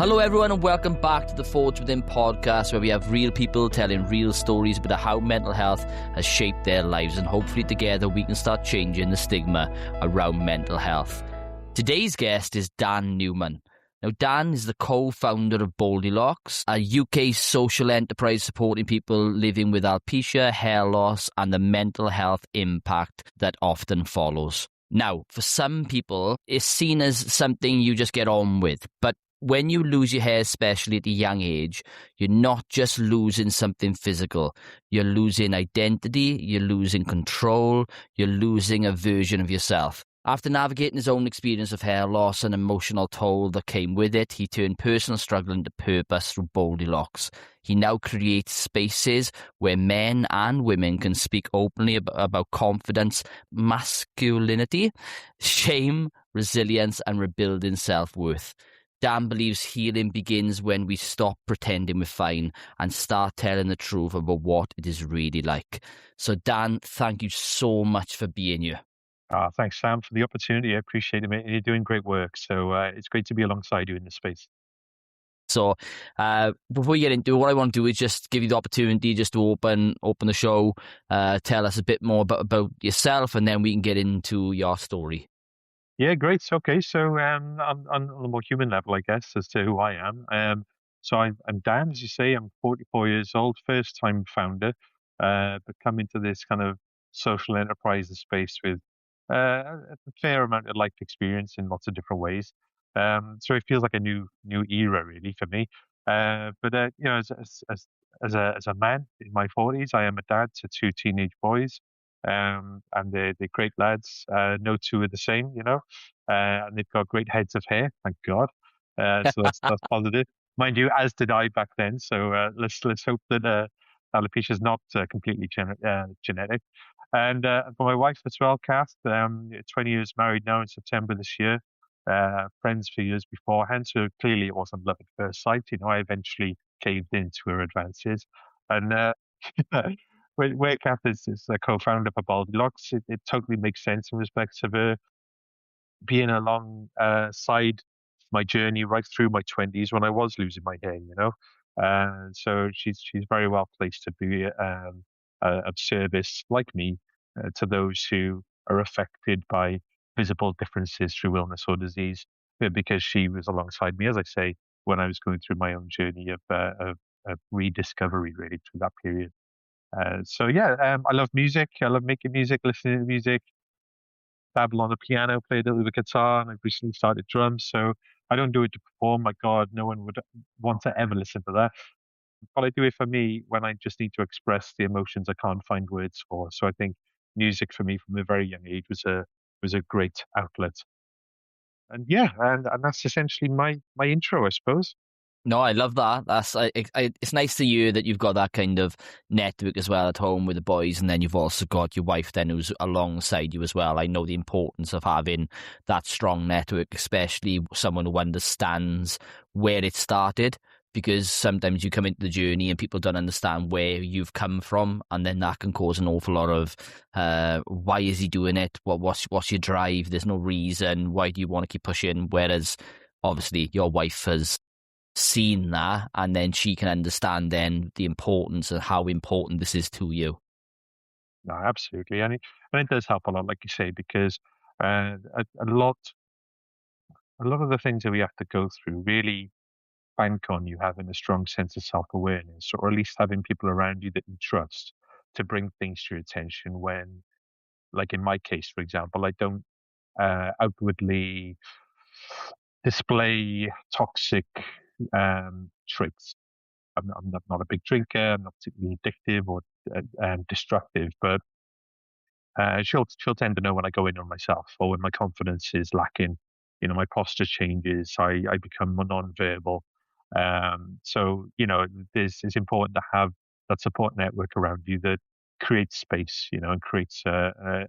Hello everyone and welcome back to the Forge Within podcast, where we have real people telling real stories about how mental health has shaped their lives, and hopefully together we can start changing the stigma around mental health. Today's guest is Dan Newman. Now, Dan is the co-founder of Baldilocks, a UK social enterprise supporting people living with alopecia, hair loss, and the mental health impact that often follows. Now, for some people, it's seen as something you just get on with, but when you lose your hair, especially at a young age, you're not just losing something physical. You're losing identity, you're losing control, you're losing a version of yourself. After navigating his own experience of hair loss and emotional toll that came with it, he turned personal struggle into purpose through Baldilocks. He now creates spaces where men and women can speak openly about confidence, masculinity, shame, resilience, and rebuilding self-worth. Dan believes healing begins when we stop pretending we're fine and start telling the truth about what it is really like. So, Dan, thank you so much for being here. Thanks, Sam, for the opportunity. I appreciate it, mate. You're doing great work. So it's great to be alongside you in this space. So before we get into it, what I want to do is just give you the opportunity just to open the show, tell us a bit more about yourself, and then we can get into your story. Yeah, great. Okay, so on a more human level, I guess, as to who I am. So I'm Dan, as you say. I'm 44 years old, first-time founder, but come into this kind of social enterprise space with a fair amount of life experience in lots of different ways. So it feels like a new era, really, for me. But you know, as a man in my 40s, I am a dad to two teenage boys. And they're great lads. No two are the same, you know. And they've got great heads of hair, thank God. So that's positive. Mind you, as did I back then. So let's hope that alopecia is not completely genetic. And for my wife as well, Kath, 20 years married now in September this year. Friends for years beforehand. So clearly it wasn't love at first sight. You know, I eventually caved into her advances. And where Kath is a co-founder for Baldilocks, it totally makes sense in respects of her being alongside my journey right through my 20s when I was losing my hair, you know. So she's very well placed to be of service, like me, to those who are affected by visible differences through illness or disease, because she was alongside me, as I say, when I was going through my own journey of rediscovery, really, through that period. I love music. I love making music, listening to music, dabble on the piano, play a little bit of guitar, and I've recently started drums. So I don't do it to perform. My God, no one would want to ever listen to that. But I do it for me when I just need to express the emotions I can't find words for. So I think music for me from a very young age was a great outlet. And yeah, and that's essentially my intro, I suppose. No, I love that. It's nice to hear that you've got that kind of network as well at home with the boys, and then you've also got your wife then who's alongside you as well. I know the importance of having that strong network, especially someone who understands where it started, because sometimes you come into the journey and people don't understand where you've come from, and then that can cause an awful lot of why is he doing it? What's your drive? There's no reason. Why do you want to keep pushing? Whereas obviously your wife has seen that, and then she can understand then the importance and how important this is to you. No, absolutely, and it does help a lot, like you say, because a lot of the things that we have to go through really bank on you having a strong sense of self-awareness, or at least having people around you that you trust to bring things to your attention when, like in my case, for example, I don't outwardly display toxic traits. I'm not a big drinker. I'm not particularly addictive or destructive, but she'll tend to know when I go in on myself or when my confidence is lacking. You know, my posture changes. I become more non-verbal. So you know, it's important to have that support network around you that creates space. You know, and creates a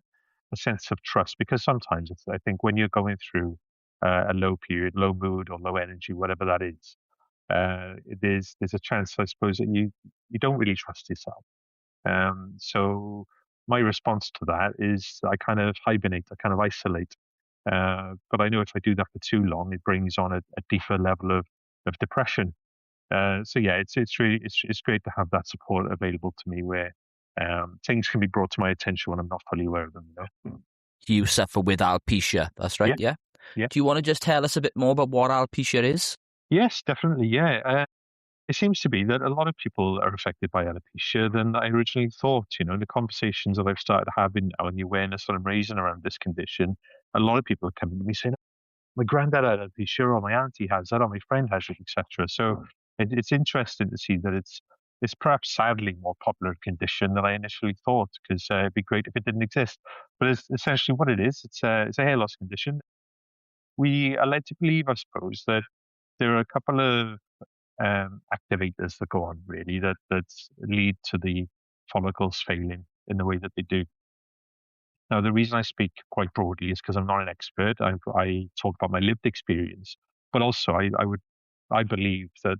sense of trust. Because sometimes I think when you're going through a low period, low mood, or low energy, whatever that is, there's a chance, I suppose, that you don't really trust yourself. So my response to that is I kind of hibernate, I kind of isolate. But I know if I do that for too long, it brings on a deeper level of of depression. So yeah, it's great to have that support available to me where things can be brought to my attention when I'm not fully aware of them. You suffer with alopecia. That's right. Yeah, Yeah. yeah, Do you want to just tell us a bit more about what alopecia is? yes, definitely. Yeah, it seems to be that a lot of people are affected by alopecia than I originally thought. The conversations that I've started having now and the awareness that I'm raising around this condition, a lot of people are coming to me saying, my granddad had alopecia, or my auntie has that, or my friend has it, etc. So it's interesting to see that it's perhaps sadly more popular condition than I initially thought, because it'd be great if it didn't exist. But it's essentially what it is. It's a hair loss condition. We are led to believe, I suppose, that there are a couple of activators that go on really that lead to the follicles failing in the way that they do. Now, the reason I speak quite broadly is because I'm not an expert. I talk about my lived experience, but also I believe that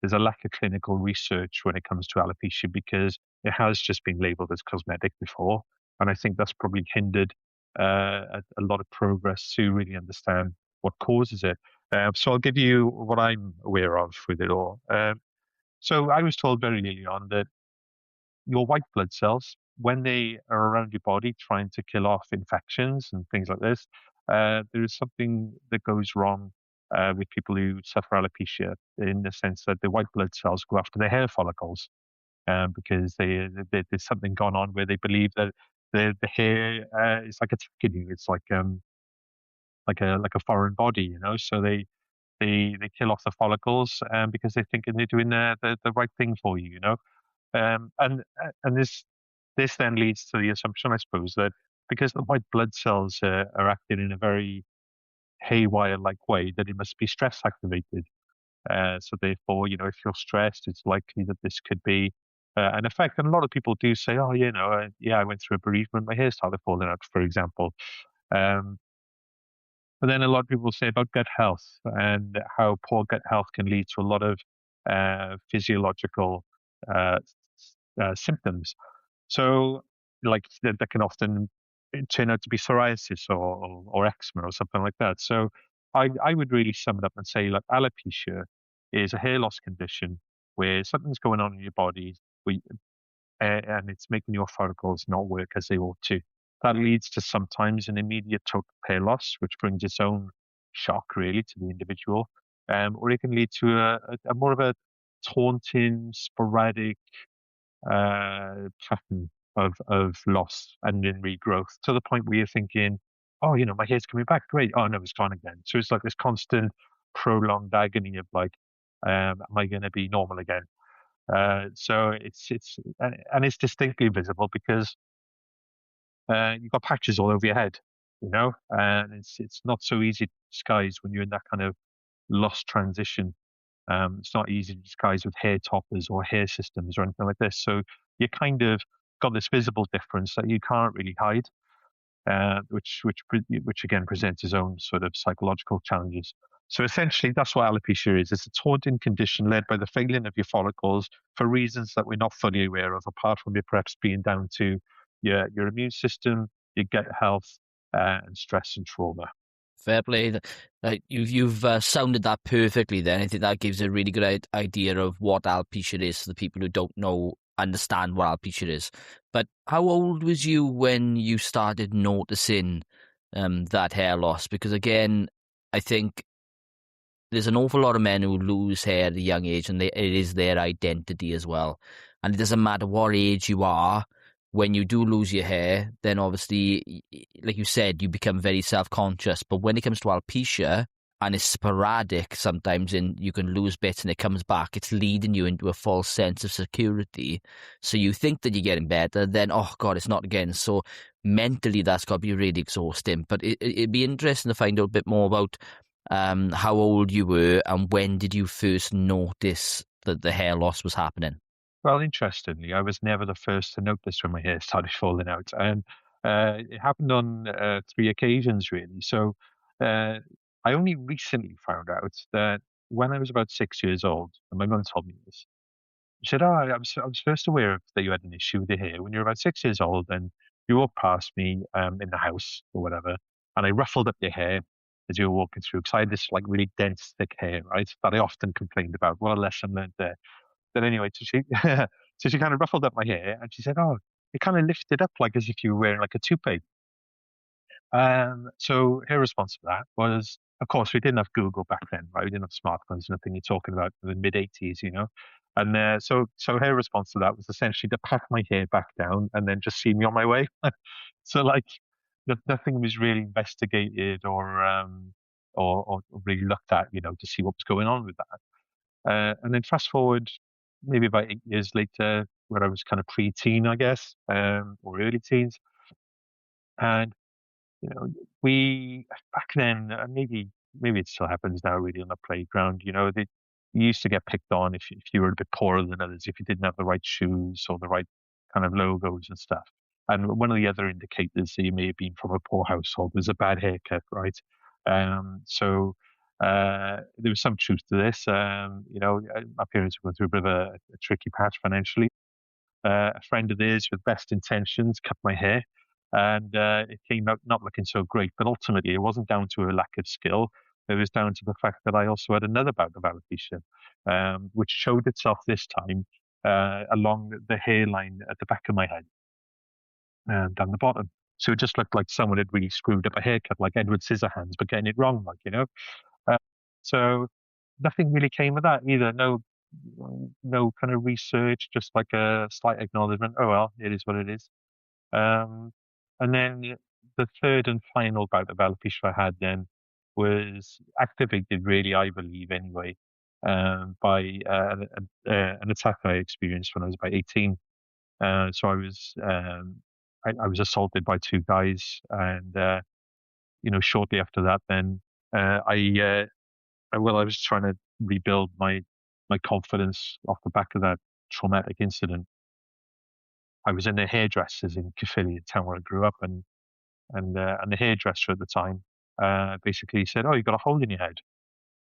there's a lack of clinical research when it comes to alopecia because it has just been labeled as cosmetic before, and I think that's probably hindered a lot of progress to really understand what causes it. So I'll give you what I'm aware of with it all. So I was told very early on that your white blood cells, when they are around your body trying to kill off infections and things like this, there is something that goes wrong with people who suffer alopecia in the sense that the white blood cells go after the hair follicles because there's something gone on where they believe that the hair is like attacking you. It's like a foreign body, So they kill off the follicles because they're thinking they're doing the right thing for you, and this then leads to the assumption, I suppose, that because the white blood cells are acting in a very haywire-like way, that it must be stress activated. So therefore, if you're stressed, it's likely that this could be an effect. And a lot of people do say, "Oh, yeah, I went through a bereavement. My hair started falling out," for example. Um, but then a lot of people say about gut health and how poor gut health can lead to a lot of physiological uh, symptoms. So, like that can often turn out to be psoriasis or eczema or something like that. So, I would really sum it up and say, like, alopecia is a hair loss condition where something's going on in your body, we, and it's making your follicles not work as they ought to. That leads to sometimes an immediate total hair loss, which brings its own shock really to the individual, or it can lead to a more of a taunting, sporadic pattern of loss and then regrowth to the point where you're thinking, oh, my hair's coming back, great. Oh no, it's gone again. So it's like this constant, prolonged agony of like, am I going to be normal again? So and it's distinctly visible because you've got patches all over your head, and it's not so easy to disguise when you're in that kind of lost transition. It's not easy to disguise with hair toppers or hair systems or anything like this. So you kind of got this visible difference that you can't really hide, which again presents its own sort of psychological challenges. So essentially, that's what alopecia is. It's a taunting condition led by the failing of your follicles for reasons that we're not fully aware of, apart from it perhaps being down to your immune system, your gut health, and stress and trauma. Fair play. You've sounded that perfectly. Then I think that gives a really good idea of what alopecia is for the people who don't understand what alopecia is. But how old was you when you started noticing that hair loss? Because again, I think there's an awful lot of men who lose hair at a young age, and it is their identity as well. And it doesn't matter what age you are. When you do lose your hair, then obviously, like you said, you become very self-conscious. But when it comes to alopecia, and it's sporadic sometimes, and you can lose bits and it comes back, it's leading you into a false sense of security. So you think that you're getting better, then, oh God, it's not again. So mentally, that's got to be really exhausting. But it'd be interesting to find out a bit more about how old you were and when did you first notice that the hair loss was happening? Well, interestingly, I was never the first to notice when my hair started falling out, and it happened on three occasions, really. So I only recently found out that when I was about 6 years old, and my mum told me this. She said, "Oh, I was first aware of that you had an issue with your hair when you were about 6 years old, and you walked past me in the house or whatever, and I ruffled up your hair, as you were walking through, because I had this like really dense, thick hair, right, that I often complained about. What a lesson learned there. But anyway, so she, so she kind of ruffled up my hair and she said, "Oh, it kind of lifted up like as if you were wearing like a toupee." So her response to that was, of course, we didn't have Google back then, right? We didn't have smartphones, nothing. You're talking about the mid 80s, you know. And so her response to that was essentially to pack my hair back down and then just see me on my way. So like, nothing was really investigated or really looked at, you know, to see what was going on with that. And then fast forward maybe about 8 years later, where I was kind of pre-teen, I guess, or early teens, and you know, we back then, maybe it still happens now, really on the playground. You know, you used to get picked on if you were a bit poorer than others, if you didn't have the right shoes or the right kind of logos and stuff. And one of the other indicators that you may have been from a poor household was a bad haircut, right? So there was some truth to this. You know, my parents were going through a bit of a tricky patch financially. A friend of theirs with best intentions cut my hair, and it came out not looking so great. But ultimately, it wasn't down to a lack of skill. It was down to the fact that I also had another bout of alopecia, which showed itself this time along the hairline at the back of my head and down the bottom. So it just looked like someone had really screwed up a haircut, like Edward Scissorhands, but getting it wrong, like, you know. Uh, so nothing really came of that either. No kind of research, just like a slight acknowledgement. Oh well, it is what it is. Um, and then the third and final bout of alopecia I had then was activated, really, I believe, anyway, by an attack I experienced when I was about 18. So I was assaulted by two guys, and you know, shortly after that, then I was trying to rebuild my confidence off the back of that traumatic incident. I was in the hairdressers in Caerphilly, the town where I grew up, and the hairdresser at the time basically said, "Oh, you got a hole in your head,"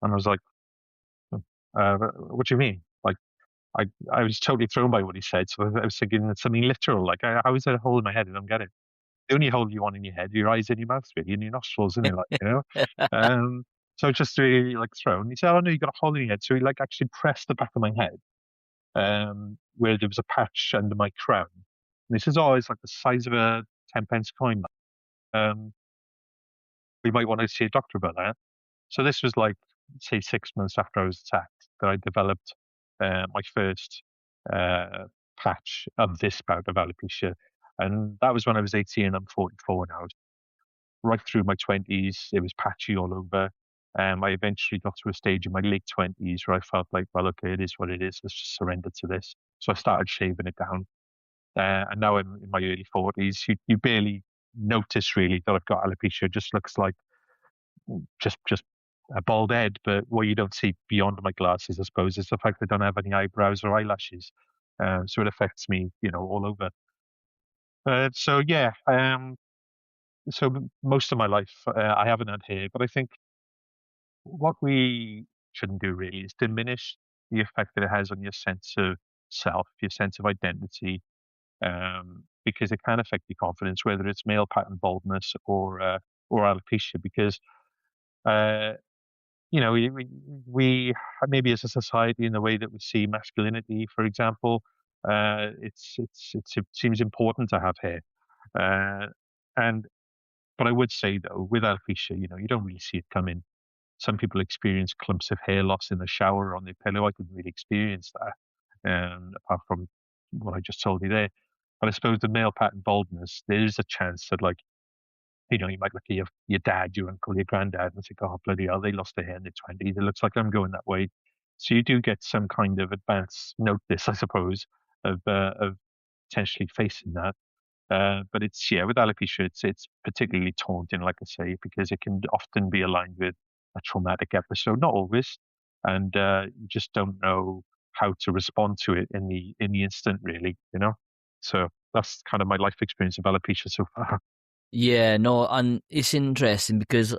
and I was like, "What do you mean?" Like, I was totally thrown by what he said, so I was thinking it's something literal. Like, how is there a hole in my head? I don't get it. The only hole you want in your head, your eyes and your mouth, really, and your nostrils, isn't it? Like, you know. Um, so just really like thrown. He said, "Oh no, you got a hole in your head." So he like actually pressed the back of my head, where there was a patch under my crown. And he says, "Oh, it's like the size of a 10 pence coin. Um, we might want to see a doctor about that." So this was like, say, 6 months after I was attacked that I developed my first uh, patch of this bout of alopecia. And that was when I was 18. I'm 44 now. Right through my 20s, it was patchy all over. I eventually got to a stage in my late 20s where I felt like, well, okay, it is what it is. Let's just surrender to this. So I started shaving it down. And now I'm in my early 40s. You barely notice really that I've got alopecia. It just looks like just a bald head. But what you don't see beyond my glasses, I suppose, is the fact that I don't have any eyebrows or eyelashes. So it affects me, you know, all over. So yeah, so most of my life I haven't had hair, but I think what we shouldn't do really is diminish the effect that it has on your sense of self, your sense of identity, because it can affect your confidence, whether it's male pattern baldness or alopecia. Because uh, you know, we maybe as a society, in the way that we see masculinity, for example, it seems important to have hair, uh, and but I would say though, with alopecia, you know, you don't really see it coming. Some people experience clumps of hair loss in the shower or on their pillow. I didn't really experience that, apart from what I just told you there. But I suppose the male pattern baldness, there is a chance that, like, you know, you might look at your dad, your uncle, your granddad, and think, "Oh, bloody hell, they lost their hair in their 20s. It looks like I'm going that way." So you do get some kind of advance notice, I suppose, of potentially facing that. But it's, yeah, with alopecia, it's particularly taunting, like I say, because it can often be aligned with a traumatic episode. Not always, and you just don't know how to respond to it in the instant, really. You know, so that's kind of my life experience of alopecia so far. Yeah, no, and it's interesting because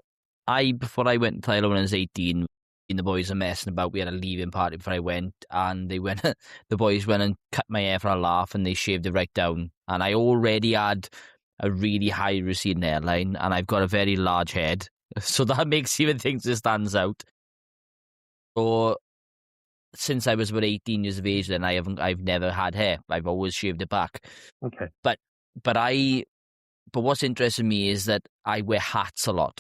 before I went to Thailand when I was 18, me and the boys were messing about. We had a leaving party before I went, and the boys went and cut my hair for a laugh, and they shaved it right down. And I already had a really high receding hairline, and I've got a very large head. So that makes even things that stands out. So since I was about 18 years of age, then I've never had hair. I've always shaved it back. Okay. But what's interesting me is that I wear hats a lot.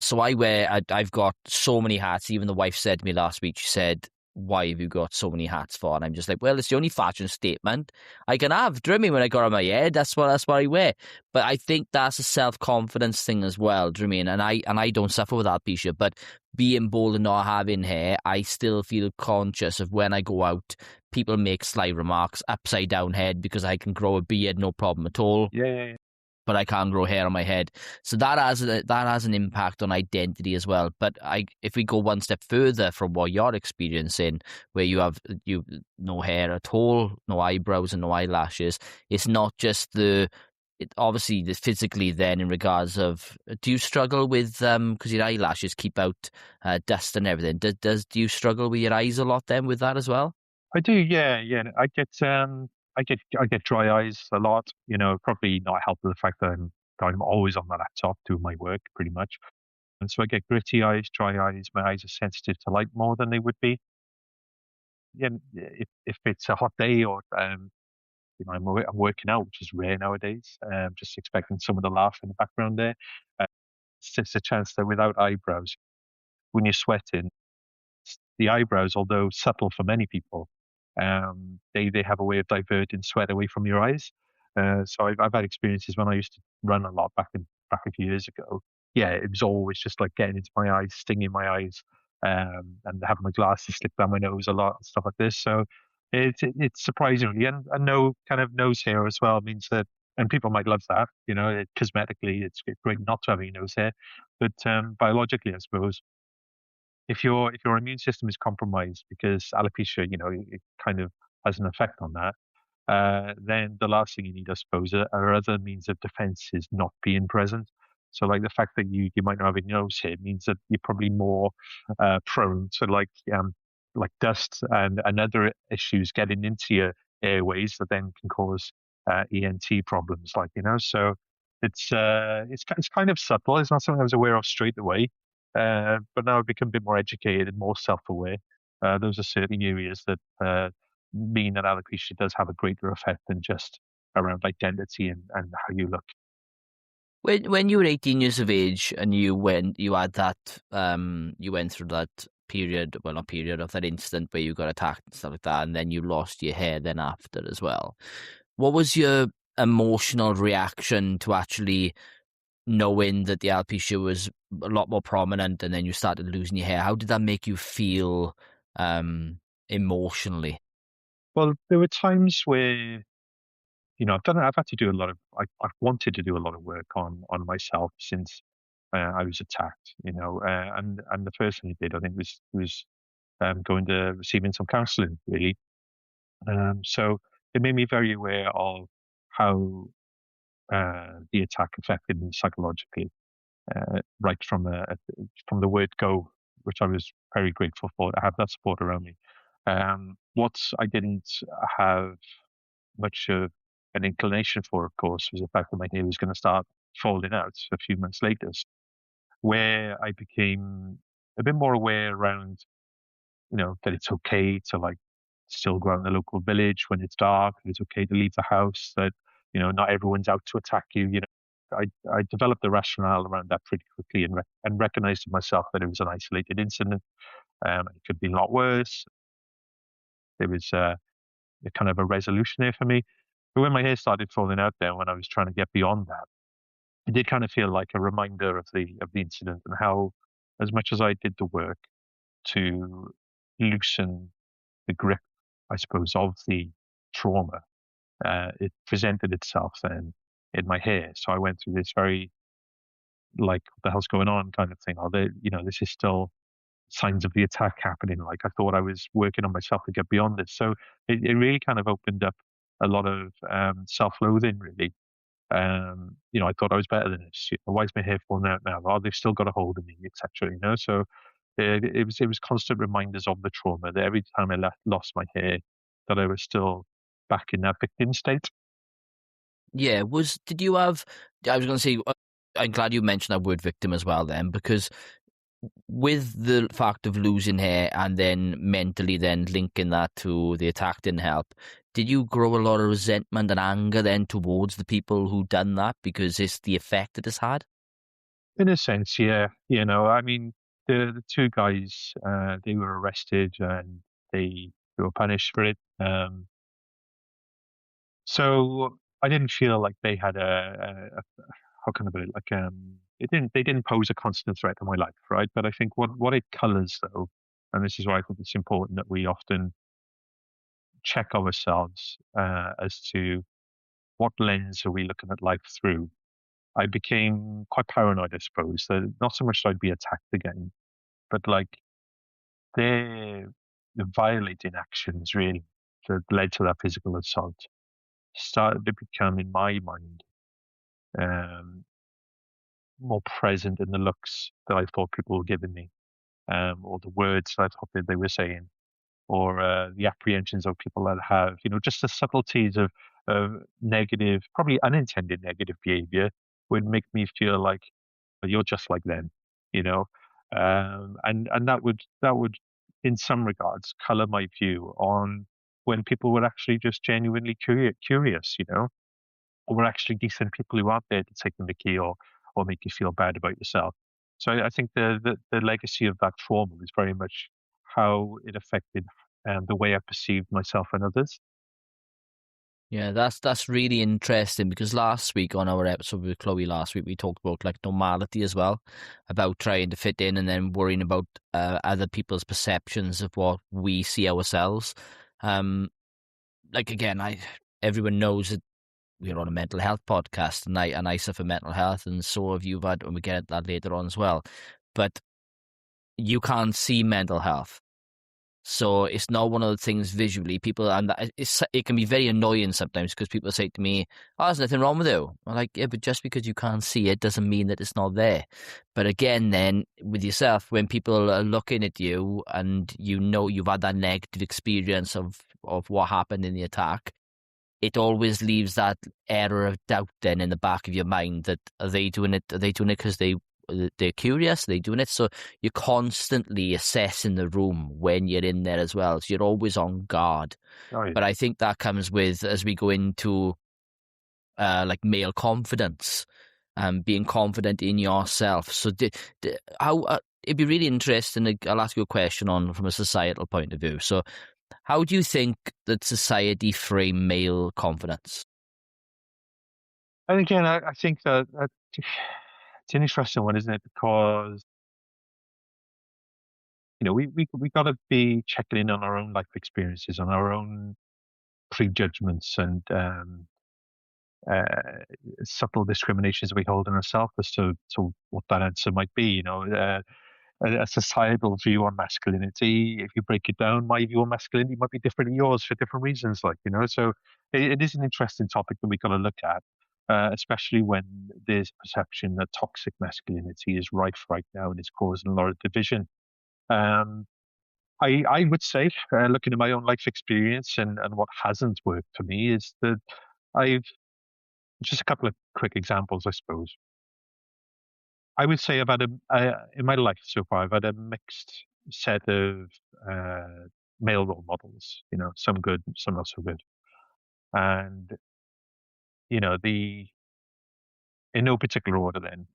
So I've got so many hats. Even the wife said to me last week, she said, "Why have you got so many hats for?" And I'm just like, well, it's the only fashion statement I can have. Do you know what I mean? When I got on my head, that's what I wear. But I think that's a self-confidence thing as well. Do you know what I mean? And I don't suffer with alopecia, but being bald and not having hair, I still feel conscious of when I go out, people make sly remarks, upside down head, because I can grow a beard, no problem at all. Yeah. But I can't grow hair on my head. So that has an impact on identity as well. But if we go one step further from what you're experiencing, where you have no hair at all, no eyebrows and no eyelashes, it's not just obviously the physically then in regards of, do you struggle with, because your eyelashes keep out dust and everything, do you struggle with your eyes a lot then with that as well? I do, yeah. I get dry eyes a lot. Probably not helped with the fact that I'm always on my laptop doing my work pretty much, and so I get gritty eyes, dry eyes. My eyes are sensitive to light more than they would be. Yeah, if it's a hot day or I'm working out, which is rare nowadays. Just expecting someone to laugh in the background there. Uh, it's just a chance that without eyebrows, when you're sweating, the eyebrows, although subtle for many people, they have a way of diverting sweat away from your eyes. So I've had experiences when I used to run a lot back a few years ago. Yeah, it was always just like getting into my eyes, stinging my eyes, and having my glasses slipped down my nose a lot and stuff like this. So it's surprising really, and no kind of nose hair as well means that. And people might love that, cosmetically, it's great not to have any nose hair, but biologically, I suppose, if your immune system is compromised because alopecia, it kind of has an effect on that, then the last thing you need, I suppose, are other means of defense is not being present. So, like the fact that you might not have a nose here means that you're probably more prone to like dust and other issues getting into your airways that then can cause ENT problems, So it's kind of subtle. It's not something I was aware of straight away, but now I've become a bit more educated and more self-aware. Those are certain areas that mean that alopecia does have a greater effect than just around identity and how you look. When you were 18 years of age and you went through that period, well, not period, of that incident where you got attacked and stuff like that, and then you lost your hair then after as well. What was your emotional reaction to actually knowing that the alopecia was a lot more prominent and then you started losing your hair? How did that make you feel emotionally? Well, there were times where I've had to do a lot of I've wanted to do a lot of work on myself since I was attacked. And the first thing I did, I think, was going to receiving some counselling, really. So it made me very aware of how the attack affected me psychologically, right from the word go, which I was very grateful for to have that support around me. What I didn't have much of an inclination for, of course, was the fact that my hair was going to start falling out a few months later, where I became a bit more aware around, that it's okay to like still go out in the local village when it's dark, and it's okay to leave the house, that, not everyone's out to attack you. I developed the rationale around that pretty quickly and recognized to myself that it was an isolated incident. It could be a lot worse. There was a kind of a resolution there for me. But when my hair started falling out there, when I was trying to get beyond that, it did kind of feel like a reminder of the incident and how, as much as I did the work to loosen the grip, I suppose, of the trauma, it presented itself then in my hair. So I went through this very like, what the hell's going on kind of thing. Or this is still signs of the attack happening. Like I thought I was working on myself to get beyond this. So it really kind of opened up a lot of self-loathing, really. I thought I was better than this. Why is my hair falling out now? Oh, they've still got a hold of me, etc. So it was constant reminders of the trauma that every time I lost my hair, that I was still back in that victim state. Yeah, did you have? I was going to say, I'm glad you mentioned that word victim as well then, because with the fact of losing hair and then mentally then linking that to the attack didn't help, did you grow a lot of resentment and anger then towards the people who done that because it's the effect that it's had? In a sense, yeah. I mean, the two guys, they were arrested and they were punished for it. So I didn't feel like they had how can I put it? Like, they didn't pose a constant threat to my life, right? But I think what it colours though, and this is why I think it's important that we often check ourselves as to what lens are we looking at life through. I became quite paranoid, I suppose. That not so much that I'd be attacked again, but like their the violating actions really that led to that physical assault started to become, in my mind, um, more present in the looks that I thought people were giving me, or the words that I thought that they were saying, or the apprehensions of people that have, just the subtleties of negative, probably unintended negative behavior would make me feel like, well, you're just like them, you know, and that would, in some regards, color my view on when people were actually just genuinely curious, or were actually decent people who aren't there to take the mickey or make you feel bad about yourself. So I think the legacy of that trauma is very much how it affected the way I perceived myself and others. Yeah, that's really interesting because last week on our episode with Chloe last week we talked about like normality as well, about trying to fit in and then worrying about other people's perceptions of what we see ourselves. Like again, everyone knows that we're on a mental health podcast, and I suffer mental health, and so have you, Bud, and we get at that later on as well. But you can't see mental health. So it's not one of the things visually people, and it can be very annoying sometimes because people say to me, "Oh, there's nothing wrong with you." I'm like, "Yeah, but just because you can't see it doesn't mean that it's not there." But again, then with yourself, when people are looking at you and you've had that negative experience of what happened in the attack, it always leaves that error of doubt then in the back of your mind that are they doing it? Are they doing it because they're curious? Are they doing it? So you're constantly assessing the room when you're in there as well. So you're always on guard. Oh yeah. But I think that comes with as we go into like male confidence, being confident in yourself. So how it'd be really interesting. I'll ask you a question on from a societal point of view. So how do you think that society frame male confidence? And again, I think that it's an interesting one, isn't it? Because we got to be checking in on our own life experiences, on our own prejudgments, and uh, subtle discriminations we hold in ourselves as to what that answer might be. A societal view on masculinity. If you break it down, my view on masculinity might be different to yours for different reasons. So it is an interesting topic that we've got to look at, especially when there's a perception that toxic masculinity is rife right now and it's causing a lot of division. Um, I would say, looking at my own life experience and what hasn't worked for me is that I've just a couple of quick examples, I suppose. I would say I've had in my life so far, I've had a mixed set of uh, male role models. Some good, some not so good, and the in no particular order. Then,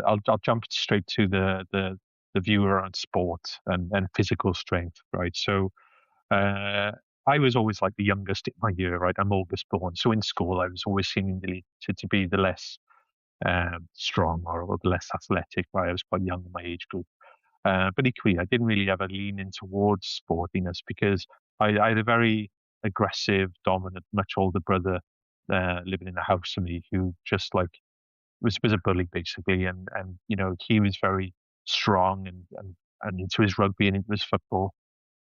I'll jump straight to the viewer on sport and physical strength, right? So, uh, I was always like the youngest in my year, right? I'm oldest born, so in school I was always seemingly to be the less strong or the less athletic. Right? I was quite young in my age group. But equally, I didn't really ever lean in towards sportiness because I had a very aggressive, dominant, much older brother living in the house with me who just like was a bully basically, and he was very strong and into his rugby and into his football.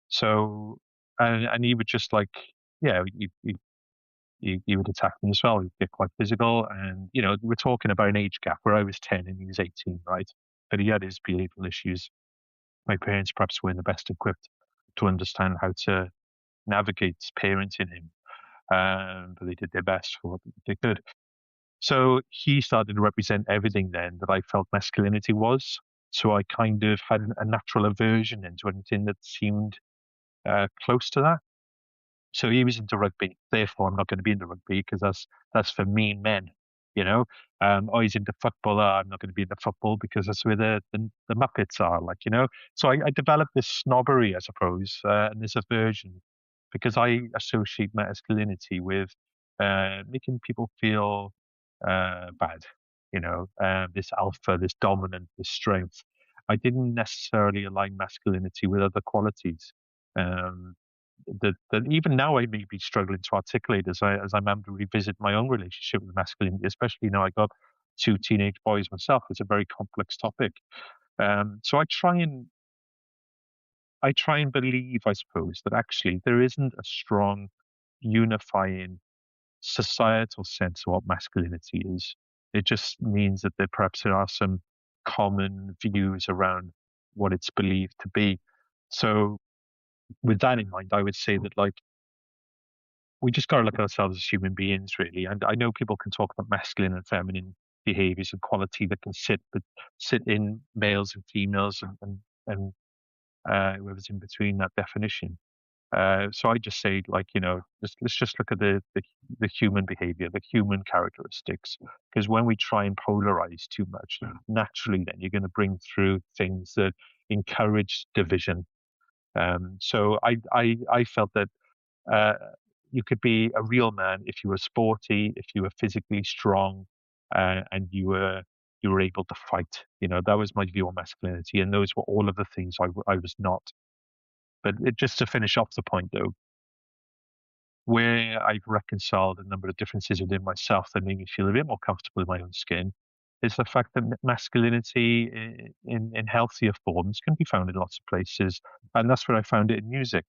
So and he would just like yeah he would attack me as well. He'd get quite physical, and we're talking about an age gap where I was 10 and he was 18, right? But he had his behavioural issues. My parents perhaps weren't the best equipped to understand how to navigate parenting him, but they did their best for what they could. So he started to represent everything then that I felt masculinity was. So I kind of had a natural aversion into anything that seemed close to that. So he was into rugby. Therefore, I'm not going to be into rugby because that's for mean men, you know. Or he's into football. I'm not going to be into football because that's where the Muppets are, like, you know. So I developed this snobbery, I suppose, and this aversion because I associate masculinity with making people feel bad, you know, this alpha, this dominant, this strength. I didn't necessarily align masculinity with other qualities. Um, that even now I may be struggling to articulate as I'm able to revisit my own relationship with masculinity, especially now I got two teenage boys myself. It's a very complex topic. So I try and believe, I suppose, that actually there isn't a strong unifying societal sense of what masculinity is. It just means that perhaps there are some common views around what it's believed to be. So with that in mind, I would say that like we just got to look at ourselves as human beings, really. And I know people can talk about masculine and feminine behaviors and quality that can sit in males and females and whoever's in between that definition. So I just say, like, you know, let's just look at the human behavior, the human characteristics, because when we try and polarize too much, naturally, then you're going to bring through things that encourage division. So I felt that uh, you could be a real man if you were sporty, if you were physically strong, and you were able to fight. You know, that was my view on masculinity, and those were all of the things I was not. But just to finish off the point, though, where I've reconciled a number of differences within myself that make me feel a bit more comfortable in my own skin is the fact that masculinity in healthier forms can be found in lots of places. And that's where I found it in music.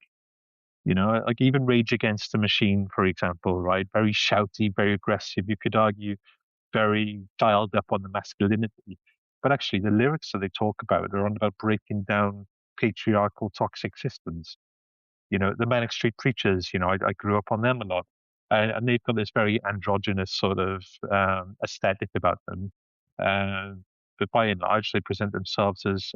You know, like even Rage Against the Machine, for example, right? Very shouty, very aggressive. You could argue very dialed up on the masculinity. But actually, the lyrics that they talk about are on about breaking down patriarchal toxic systems. You know, the Manic Street Preachers, you know, I grew up on them a lot. And they've got this very androgynous sort of aesthetic about them. Uh, but by and large, they present themselves as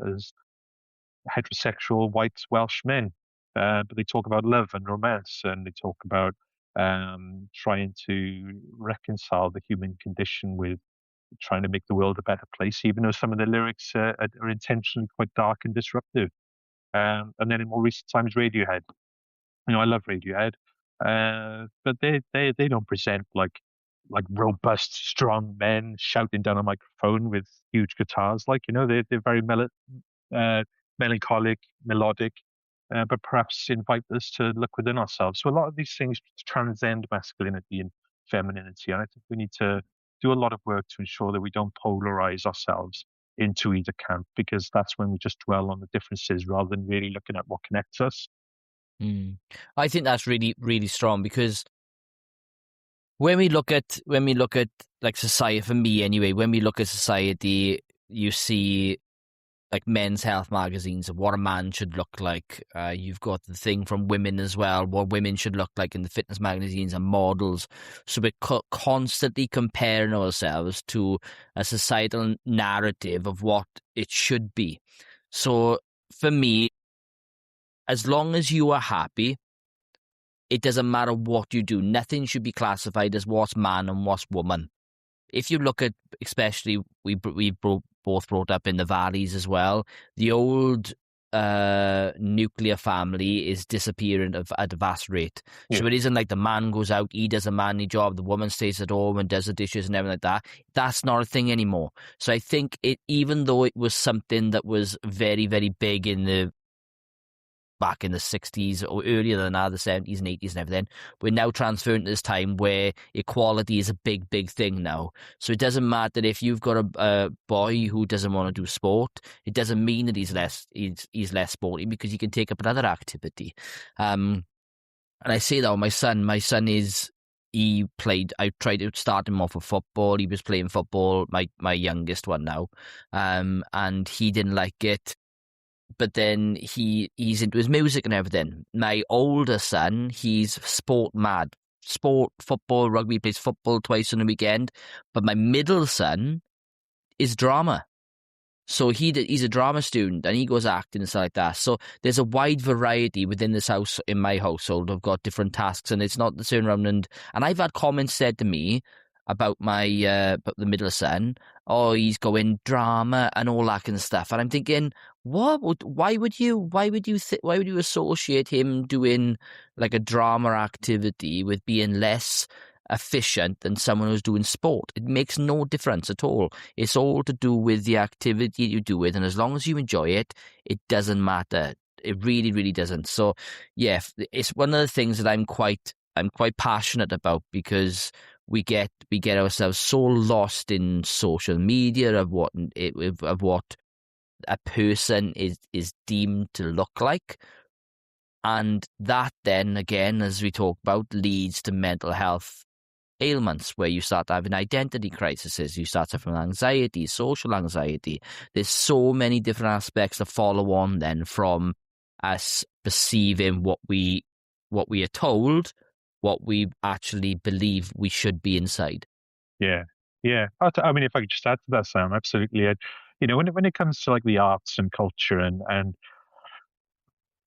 heterosexual white Welsh men. But they talk about love and romance, and they talk about trying to reconcile the human condition with trying to make the world a better place, even though some of the lyrics are intentionally quite dark and disruptive. And then in more recent times, Radiohead. You know, I love Radiohead, but they don't present like robust, strong men shouting down a microphone with huge guitars. Like, you know, they're very uh, melancholic, melodic, but perhaps invite us to look within ourselves. So a lot of these things transcend masculinity and femininity, and I think we need to do a lot of work to ensure that we don't polarize ourselves into either camp, because that's when we just dwell on the differences rather than really looking at what connects us. Mm. I think that's really, really strong, because when we look at like society, for me anyway, when we look at society, you see like men's health magazines of what a man should look like. You've got the thing from women as well, what women should look like in the fitness magazines and models. So we're constantly comparing ourselves to a societal narrative of what it should be. So for me, as long as you are happy, it doesn't matter what you do. Nothing should be classified as what's man and what's woman. If you look at, especially, both brought up in the valleys as well, the old nuclear family is disappearing at a vast rate. Yeah. So it isn't like the man goes out, he does a manly job, the woman stays at home and does the dishes and everything like that. That's not a thing anymore. So I think even though it was something that was very, very big back in the 60s or earlier than that, the 70s and 80s and everything, we're now transferring to this time where equality is a big, big thing now. So it doesn't matter if you've got a boy who doesn't want to do sport, it doesn't mean that he's less sporty, because he can take up another activity. And I say that with my son. My son I tried to start him off with football. He was playing football, my youngest one now, and he didn't like it. But then he's into his music and everything. My older son, he's sport mad. sport, football, rugby. He plays football twice on the weekend. But my middle son is drama. So he's a drama student and he goes acting and stuff like that. So there's a wide variety within this house, in my household. I've got different tasks, and it's not the same around. And I've had comments said to me about about the middle son. Oh, he's going drama and all that kind of stuff. And I'm thinking, why would you associate him doing like a drama activity with being less efficient than someone who's doing sport? It makes no difference at all. It's all to do with the activity you do it, and as long as you enjoy it, it doesn't matter. It really, really doesn't. So, yeah, it's one of the things that I'm quite passionate about, because we get ourselves so lost in social media of what a person is deemed to look like. And that then, again, as we talk about, leads to mental health ailments, where you start having identity crises, you start suffering anxiety, social anxiety. There's so many different aspects that follow on then from us perceiving what we are told, what we actually believe we should be inside. Yeah. I mean, if I could just add to that, Sam, absolutely. When it comes to like the arts and culture and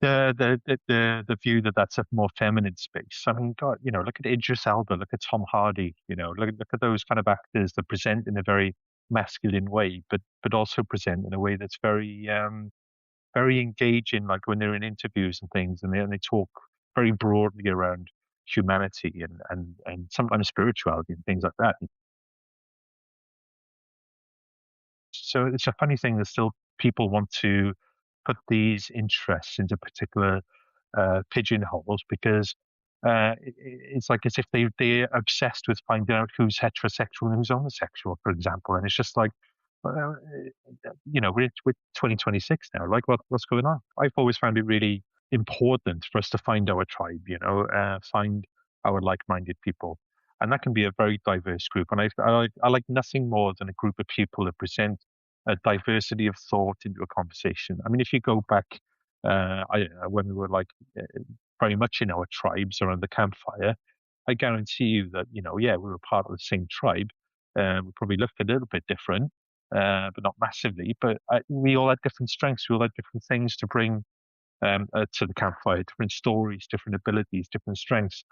the view that that's a more feminine space. I mean, God, look at Idris Elba, look at Tom Hardy, look at those kind of actors that present in a very masculine way, but also present in a way that's very very engaging, like when they're in interviews and things, and they talk very broadly around humanity and sometimes spirituality and things like that. So it's a funny thing that still people want to put these interests into particular pigeonholes, because it's like as if they're obsessed with finding out who's heterosexual and who's homosexual, for example. And it's just like, uh, we're 2026 now. Like, what's going on? I've always found it really important for us to find our tribe. Find our like-minded people, and that can be a very diverse group. And I like nothing more than a group of people that present a diversity of thought into a conversation. I mean, if you go back, when we were like very much in our tribes around the campfire, I guarantee you that we were part of the same tribe. We probably looked a little bit different, but not massively. But we all had different strengths. We all had different things to bring to the campfire, different stories, different abilities, different strengths.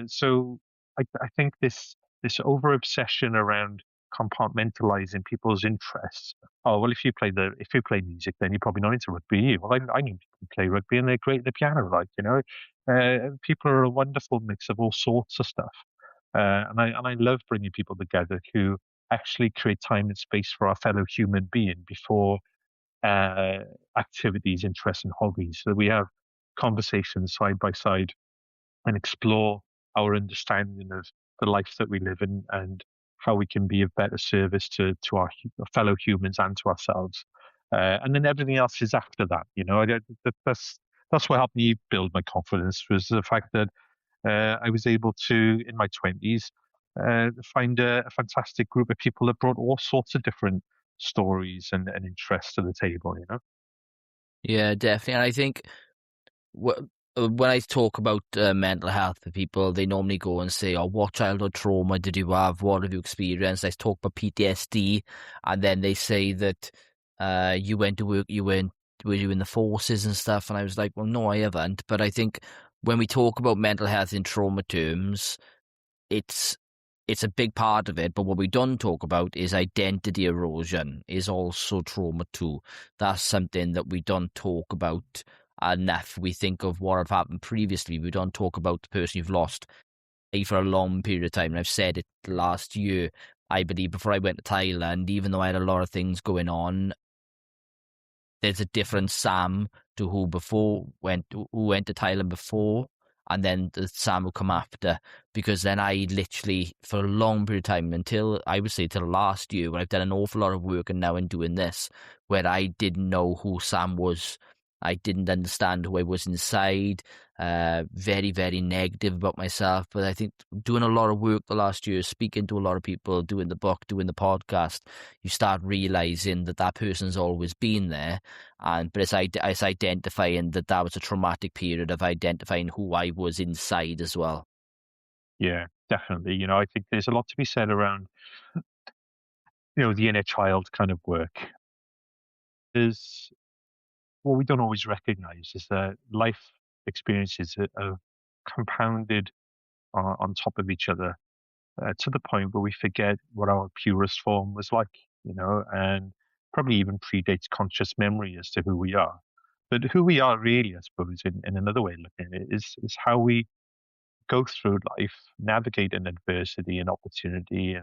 So I think this over obsession around compartmentalizing people's interests. Oh well, if you play music, then you're probably not into rugby. Well, I know people who play rugby and they're great at the piano. People are a wonderful mix of all sorts of stuff, and I love bringing people together who actually create time and space for our fellow human being before activities, interests, and hobbies. So we have conversations side by side and explore our understanding of the life that we live in and how we can be of better service to our fellow humans and to ourselves. And then everything else is after that. That's what helped me build my confidence, was the fact that I was able to, in my 20s, find a fantastic group of people that brought all sorts of different stories and interests to the table. Yeah, definitely. And I think when I talk about mental health to people, they normally go and say, "Oh, what childhood trauma did you have? What have you experienced?" I talk about PTSD, and then they say that you went to work, were you in the forces and stuff? And I was like, "Well, no, I haven't." But I think when we talk about mental health in trauma terms, it's a big part of it, but what we don't talk about is identity erosion is also trauma too. That's something that we don't talk about enough. We think of what have happened previously. We don't talk about the person you've lost for a long period of time. And I've said it last year, I believe, before I went to Thailand, even though I had a lot of things going on, there's a different Sam to who went to Thailand before, and then the Sam will come after, because then I literally, for a long period of time, until last year, when I've done an awful lot of work and now in doing this, where I didn't know who Sam was. I didn't understand who I was inside, very, very negative about myself. But I think doing a lot of work the last year, speaking to a lot of people, doing the book, doing the podcast, you start realizing that person's always been there. But it's identifying that was a traumatic period of identifying who I was inside as well. Yeah, definitely. I think there's a lot to be said around, the inner child kind of work. There's what we don't always recognize is that life experiences are compounded on top of each other to the point where we forget what our purest form was like, and probably even predates conscious memory as to who we are. But who we are really, I suppose, in another way of looking at it, is how we go through life, navigating adversity and opportunity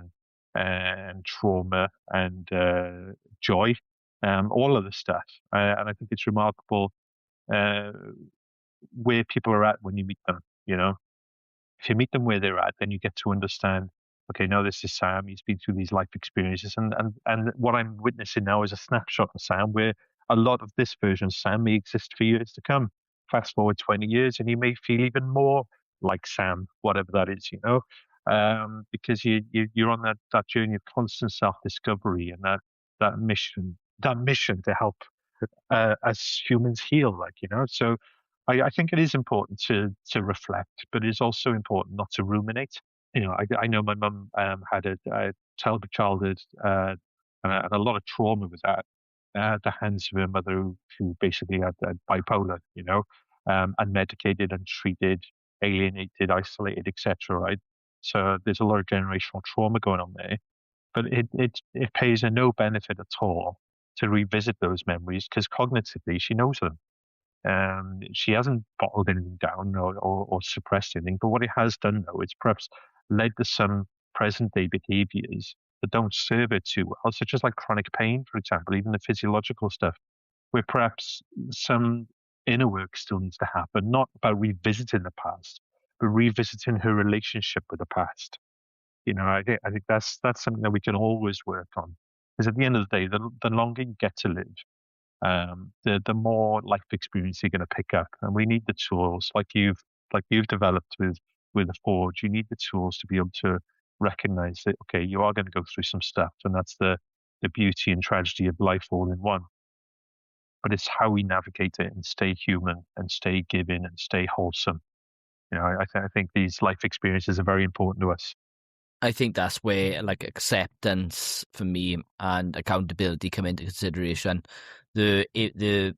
and trauma and joy, all of the stuff. And I think it's remarkable uh, where people are at when you meet them. If you meet them where they're at, then you get to understand. Okay, now this is Sam. He's been through these life experiences, and what I'm witnessing now is a snapshot of Sam, where a lot of this version of Sam may exist for years to come. Fast forward 20 years, and you may feel even more like Sam, whatever that is, because you're on that journey of constant self discovery and that mission to help as humans heal, So I think it is important to reflect, but it's also important not to ruminate. I know my mum had a terrible childhood and a lot of trauma with that at the hands of her mother, who basically had bipolar, unmedicated, untreated, alienated, isolated, etc. Right. So there's a lot of generational trauma going on there, but it pays her no benefit at all to revisit those memories because cognitively she knows them. She hasn't bottled anything down or suppressed anything, but what it has done, though, is perhaps led to some present day behaviors that don't serve her too well, such as like chronic pain, for example, even the physiological stuff, where perhaps some inner work still needs to happen, not about revisiting the past, but revisiting her relationship with the past. I think that's something that we can always work on. Because at the end of the day, the longer you get to live, the more life experience you're going to pick up, and we need the tools like you've developed with the Forge. You need the tools to be able to recognize that okay, you are going to go through some stuff, and that's the beauty and tragedy of life all in one. But it's how we navigate it and stay human and stay giving and stay wholesome. I think these life experiences are very important to us. I think that's where like acceptance for me and accountability come into consideration. The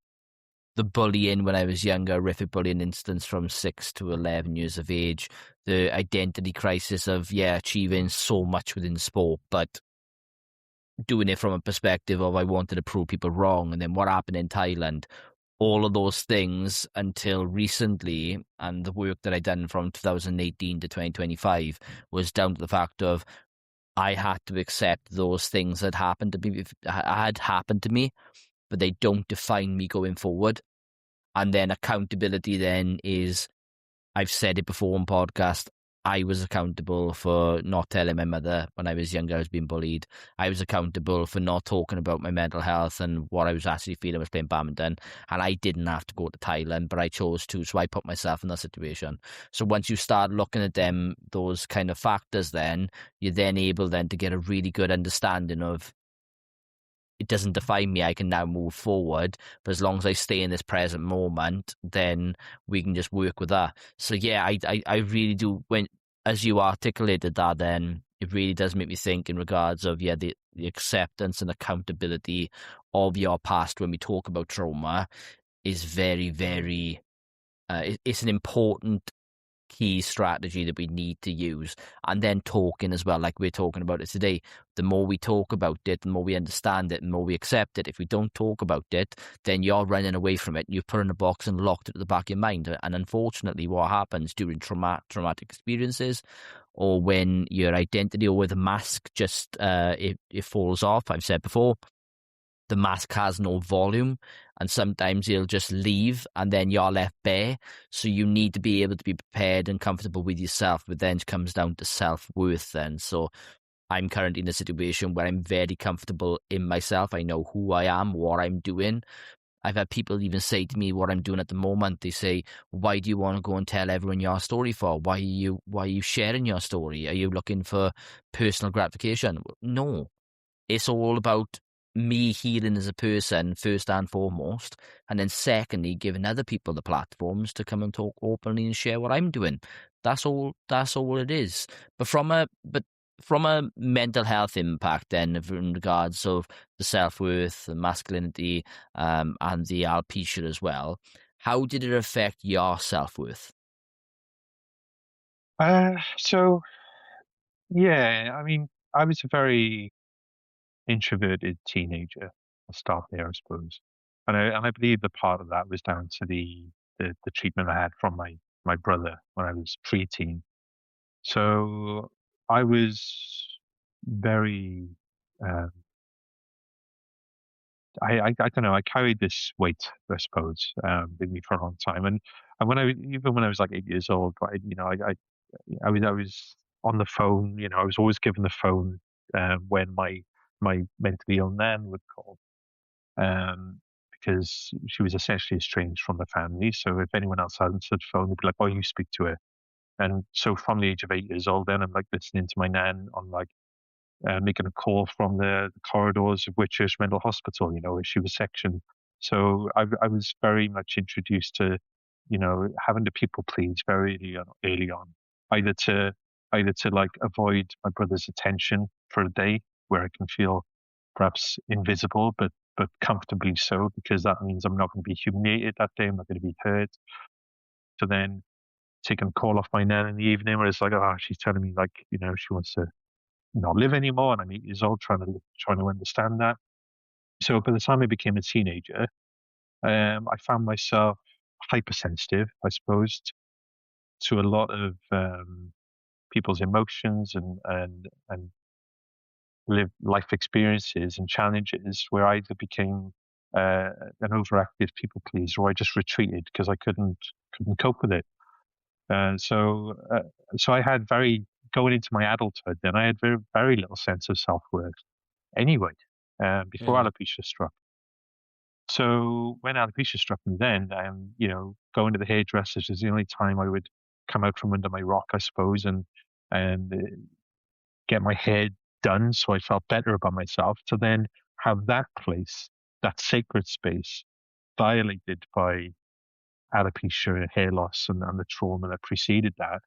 bullying when I was younger, horrific bullying instance from 6 to 11 years of age, the identity crisis of achieving so much within sport, but doing it from a perspective of I wanted to prove people wrong, and then what happened in Thailand. All of those things until recently, and the work that I done from 2018 to 2025 was down to the fact of I had to accept those things that happened to me, had happened to me, but they don't define me going forward. And then accountability then is, I've said it before on podcast, I was accountable for not telling my mother when I was younger I was being bullied. I was accountable for not talking about my mental health and what I was actually feeling was playing badminton. And I didn't have to go to Thailand, but I chose to. So I put myself in that situation. So once you start looking at those kind of factors, then you're then able then to get a really good understanding of it doesn't define me. I can now move forward, but as long as I stay in this present moment, then we can just work with that. So I really do. When as you articulated that, then it really does make me think in regards of the acceptance and accountability of your past when we talk about trauma is very, very. It's an important key strategy that we need to use, and then talking as well, like we're talking about it today. The more we talk about it, the more we understand it, the more we accept it. If we don't talk about it, then you're running away from it. You've put it in a box and locked it at the back of your mind. And unfortunately, what happens during traumatic experiences, or when your identity or with a mask just it falls off, I've said before, the mask has no volume, and sometimes it'll just leave and then you're left bare. So you need to be able to be prepared and comfortable with yourself, but then it comes down to self-worth then. So I'm currently in a situation where I'm very comfortable in myself. I know who I am, what I'm doing. I've had people even say to me what I'm doing at the moment. They say, why do you want to go and tell everyone your story for? Why are you sharing your story? Are you looking for personal gratification? No. It's all about me healing as a person first and foremost, and then secondly giving other people the platforms to come and talk openly and share what I'm doing. That's all it is. But from a mental health impact then, in regards of the self-worth, the masculinity, and the alopecia as well, how did it affect your self-worth? So yeah, I mean, I was a very introverted teenager. I'll start there, I suppose. And I believe the part of that was down to the treatment I had from my brother when I was preteen. So I was very, um, I don't know, I carried this weight, I suppose, with me for a long time. And even when I was like 8 years old, I was on the phone, I was always given the phone, when my mentally ill nan would call, um, because she was essentially estranged from the family. So if anyone else answered the phone, they'd be like, "Oh, you speak to her." And so from the age of 8 years old, then I'm like listening to my nan on like, making a call from the corridors of Whitchurch Mental Hospital, where she was sectioned. So I was very much introduced to, having to people please very early on, either to either to like avoid my brother's attention for a day, where I can feel perhaps invisible, but comfortably so, because that means I'm not going to be humiliated that day. I'm not going to be hurt. So then taking a call off my nan in the evening, where it's like, oh, she's telling me like, she wants to not live anymore, and I'm 8 years old, trying to understand that. So by the time I became a teenager, I found myself hypersensitive, I suppose, to a lot of, people's emotions and live life experiences and challenges, where I either became, an overactive people pleaser, or I just retreated because I couldn't cope with it. So I had very going into my adulthood. Then I had very very little sense of self worth anyway, before Mm, alopecia struck. So when alopecia struck me, then, going to the hairdressers was the only time I would come out from under my rock, I suppose, and get my hair done, so I felt better about myself. To then have that place, that sacred space, violated by alopecia, hair loss, and the trauma that preceded that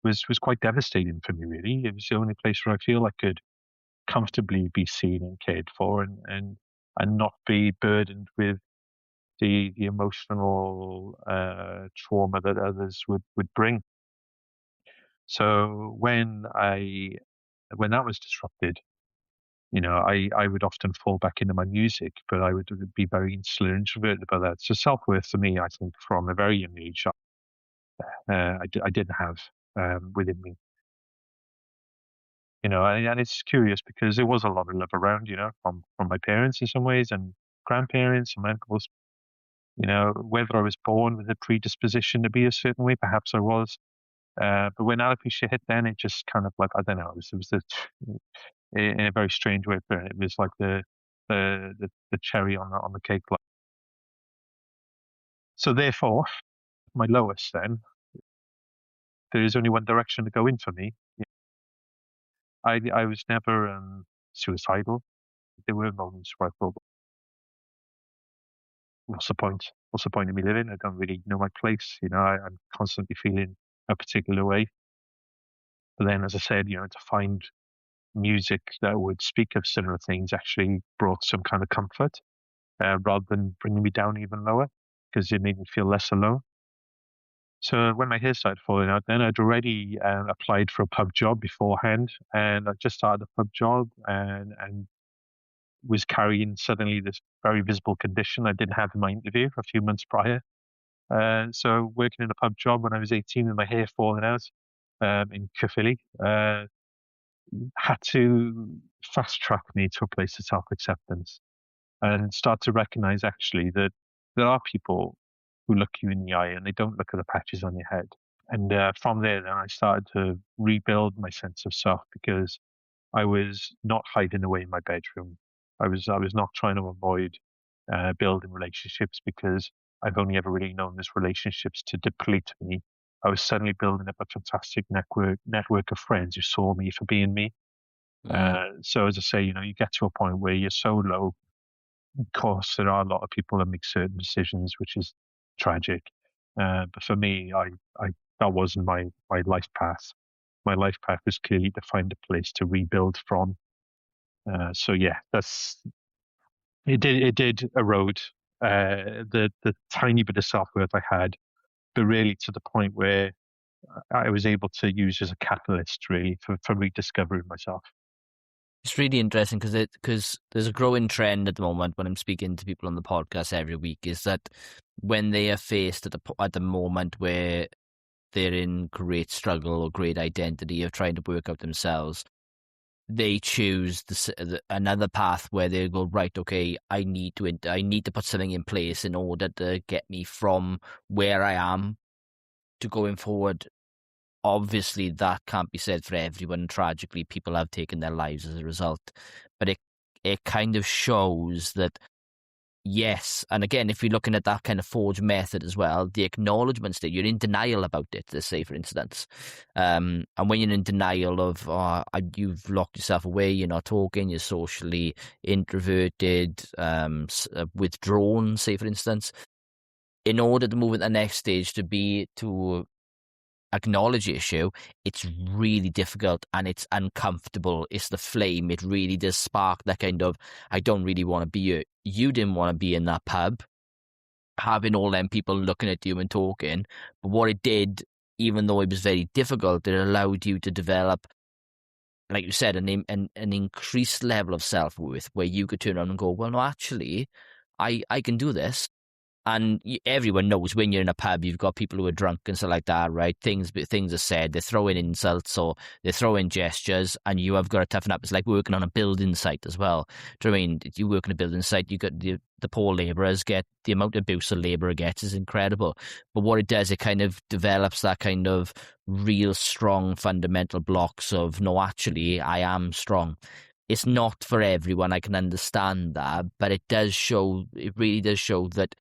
was quite devastating for me. Really, it was the only place where I feel I could comfortably be seen and cared for, and not be burdened with the emotional, trauma that others would bring. So when that was disrupted, I would often fall back into my music, but I would be very insular and introverted about that. So self worth for me, I think, from a very young age, I didn't have, within me. And it's curious because there was a lot of love around, from my parents in some ways, and grandparents and my uncles. Whether I was born with a predisposition to be a certain way, perhaps I was. But when alopecia hit, then it just kind of like, I don't know, in a very strange way. But it was like the cherry on the cake. So therefore, my lowest, then there is only one direction to go in for me. I was never, suicidal. There were moments where I thought, what's the point? What's the point of me living? I don't really know my place. I'm constantly feeling a particular way. But then, as I said, to find music that would speak of similar things actually brought some kind of comfort, rather than bringing me down even lower, because it made me feel less alone. So when my hair started falling out, then I'd already, applied for a pub job beforehand, and I just started a pub job, and was carrying suddenly this very visible condition I didn't have in my interview a few months prior. So working in a pub job when I was 18 with my hair falling out, in Caerphilly, had to fast track me to a place of self acceptance, and start to recognize actually that there are people who look you in the eye and they don't look at the patches on your head. And from there, then I started to rebuild my sense of self, because I was not hiding away in my bedroom. I was not trying to avoid, building relationships, because I've only ever really known these relationships to deplete me. I was suddenly building up a fantastic network of friends who saw me for being me. mm, So as I say, you get to a point where you're so low, of course, there are a lot of people that make certain decisions, which is tragic. But for me, I that wasn't my life path. My life path was clearly to find a place to rebuild from. So yeah, it did erode the tiny bit of self worth I had, but really to the point where I was able to use as a catalyst really for rediscovering myself. It's really interesting because there's a growing trend at the moment when I'm speaking to people on the podcast every week is that when they are faced at the moment where they're in great struggle or great identity of trying to work out themselves, they choose another path where they go, right, okay, I need to put something in place in order to get me from where I am to going forward. Obviously, that can't be said for everyone. Tragically, people have taken their lives as a result. But it kind of shows that, yes, and again, if you're looking at that kind of forge method as well, the acknowledgements that you're in denial about it, let's say, for instance. And when you're in denial of, you've locked yourself away, you're not talking, you're socially introverted, withdrawn, say, for instance, in order to move at the next stage to acknowledge the issue, it's really difficult and it's uncomfortable. It's the flame. It really does spark that kind of, I don't really want to be here. You didn't want to be in that pub, having all them people looking at you and talking. But what it did, even though it was very difficult, it allowed you to develop, like you said, an increased level of self-worth where you could turn around and go, well, no, actually, I can do this. And everyone knows when you're in a pub, you've got people who are drunk and stuff like that, right? Things are said, they throw in insults or they throw in gestures, and you have got to toughen up. It's like working on a building site as well. Do you know what I mean? You work on a building site, you got the poor labourers get the amount of abuse a labourer gets is incredible. But what it does, it kind of develops that kind of real strong fundamental blocks of, no, actually, I am strong. It's not for everyone, I can understand that, but it really does show that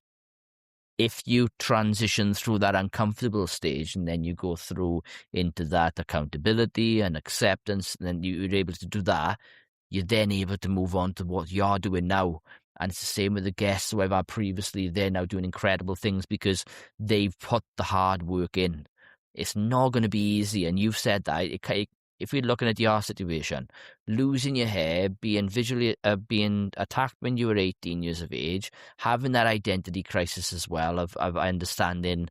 if you transition through that uncomfortable stage and then you go through into that accountability and acceptance, and then you're able to do that, you're then able to move on to what you're doing now. And it's the same with the guests who I've had previously. They're now doing incredible things because they've put the hard work in. It's not going to be easy. And you've said that. If we're looking at your situation, losing your hair, being attacked when you were 18 years of age, having that identity crisis as well of understanding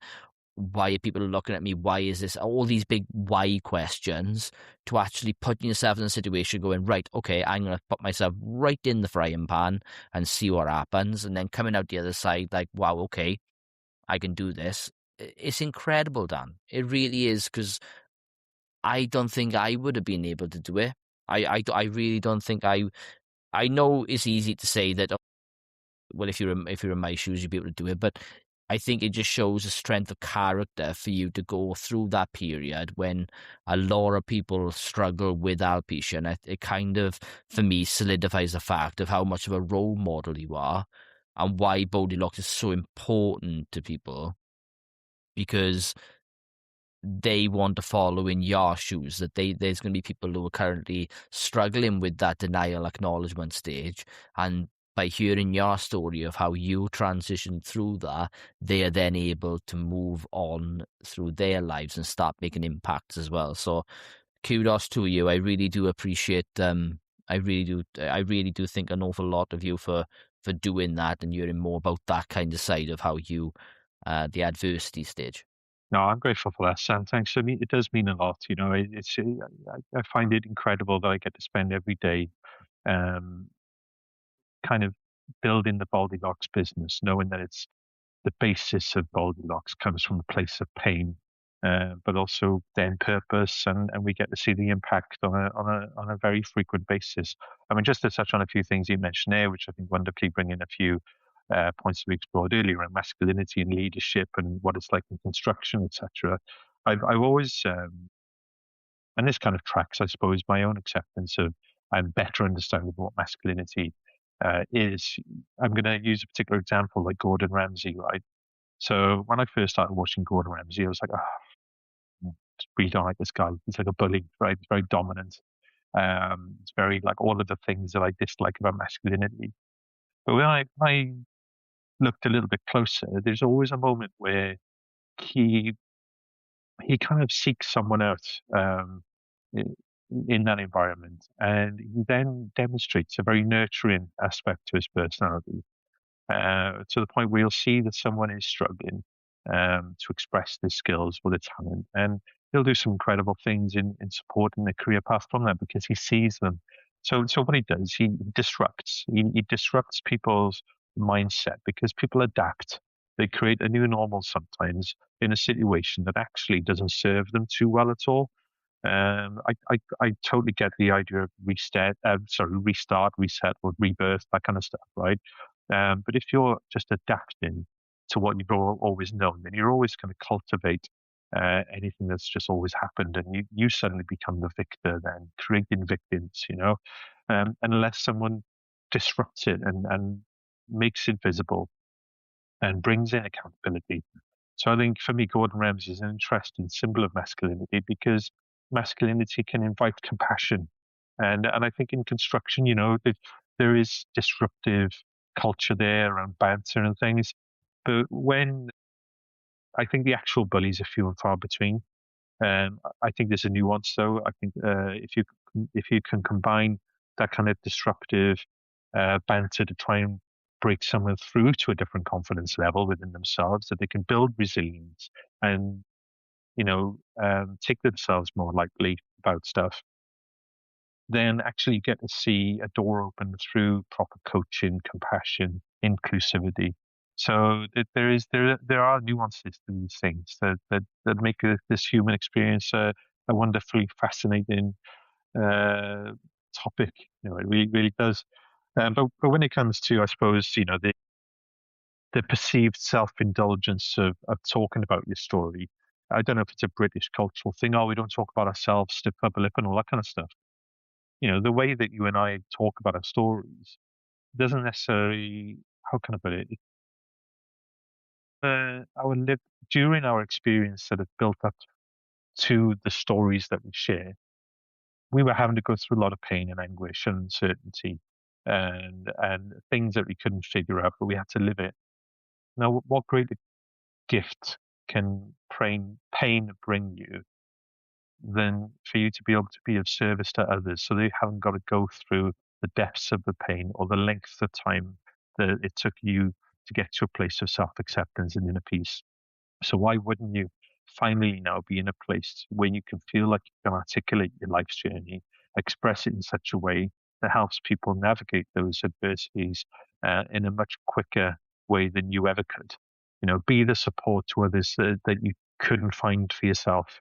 why are people looking at me, why is this, all these big why questions, to actually putting yourself in a situation going, right, okay, I'm going to put myself right in the frying pan and see what happens, and then coming out the other side like, wow, okay, I can do this. It's incredible, Dan. It really is, because I don't think I would have been able to do it. I really don't think I know it's easy to say that, well, if you're in my shoes, you'd be able to do it. But I think it just shows a strength of character for you to go through that period when a lot of people struggle with alopecia. And it kind of, for me, solidifies the fact of how much of a role model you are and why Baldilocks is so important to people, because they want to follow in your shoes, that there's going to be people who are currently struggling with that denial acknowledgement stage, and by hearing your story of how you transitioned through that, they are then able to move on through their lives and start making impacts as well. So kudos to you. I really do appreciate I really do think an awful lot of you for doing that and hearing more about that kind of side of how you the adversity stage. No, I'm grateful for that, Sam. Thanks. I mean, it does mean a lot. You know, I find it incredible that I get to spend every day, um, kind of building the Baldilocks business, knowing that it's the basis of Baldilocks comes from a place of pain, but also then purpose, and we get to see the impact on a very frequent basis. I mean, just to touch on a few things you mentioned there, which I think wonderfully bring in a few points we explored earlier around masculinity and leadership and what it's like in construction, etc. I've always and this kind of tracks, I suppose, my own acceptance of and better understanding of what masculinity is. I'm going to use a particular example like Gordon Ramsay, right? So when I first started watching Gordon Ramsay, I was like, oh, we don't like this guy. He's like a bully, right? He's very dominant. It's very like all of the things that I dislike about masculinity. But when I looked a little bit closer, there's always a moment where he he kind of seeks someone out i- in that environment, and he then demonstrates a very nurturing aspect to his personality, to the point where you'll see that someone is struggling to express their skills or their talent, and he'll do some incredible things in supporting their career path from that because he sees them. So what he does, he disrupts. He disrupts people's mindset because people adapt. They create a new normal sometimes in a situation that actually doesn't serve them too well at all. I totally get the idea of restart, reset, or rebirth, that kind of stuff, right? But if you're just adapting to what you've always known, then you're always going to cultivate anything that's just always happened, and you suddenly become the victor, then creating victims, unless someone disrupts it and makes it visible and brings in accountability. So I think for me, Gordon Ramsay is an interesting symbol of masculinity because masculinity can invite compassion. And I think in construction, there is disruptive culture there around banter and things. But when I think the actual bullies are few and far between. I think there's a nuance though. I think if you can combine that kind of disruptive banter to try and break someone through to a different confidence level within themselves, that they can build resilience and take themselves more lightly about stuff, then actually you get to see a door open through proper coaching, compassion, inclusivity. So there are nuances to these things that make this human experience a wonderfully fascinating uh, topic. It really does. But when it comes to, I suppose, the perceived self-indulgence of talking about your story, I don't know if it's a British cultural thing. Oh, we don't talk about ourselves, stiff upper lip, and all that kind of stuff. The way that you and I talk about our stories doesn't necessarily, how can I put it? Our live during our experience that have built up to the stories that we share, we were having to go through a lot of pain and anguish and uncertainty and things that we couldn't figure out, but we had to live it. Now, what greater gift can pain bring you than for you to be able to be of service to others so they haven't got to go through the depths of the pain or the length of time that it took you to get to a place of self-acceptance and inner peace. So why wouldn't you finally now be in a place where you can feel like you can articulate your life's journey, express it in such a way that helps people navigate those adversities in a much quicker way than you ever could? Be the support to others that you couldn't find for yourself.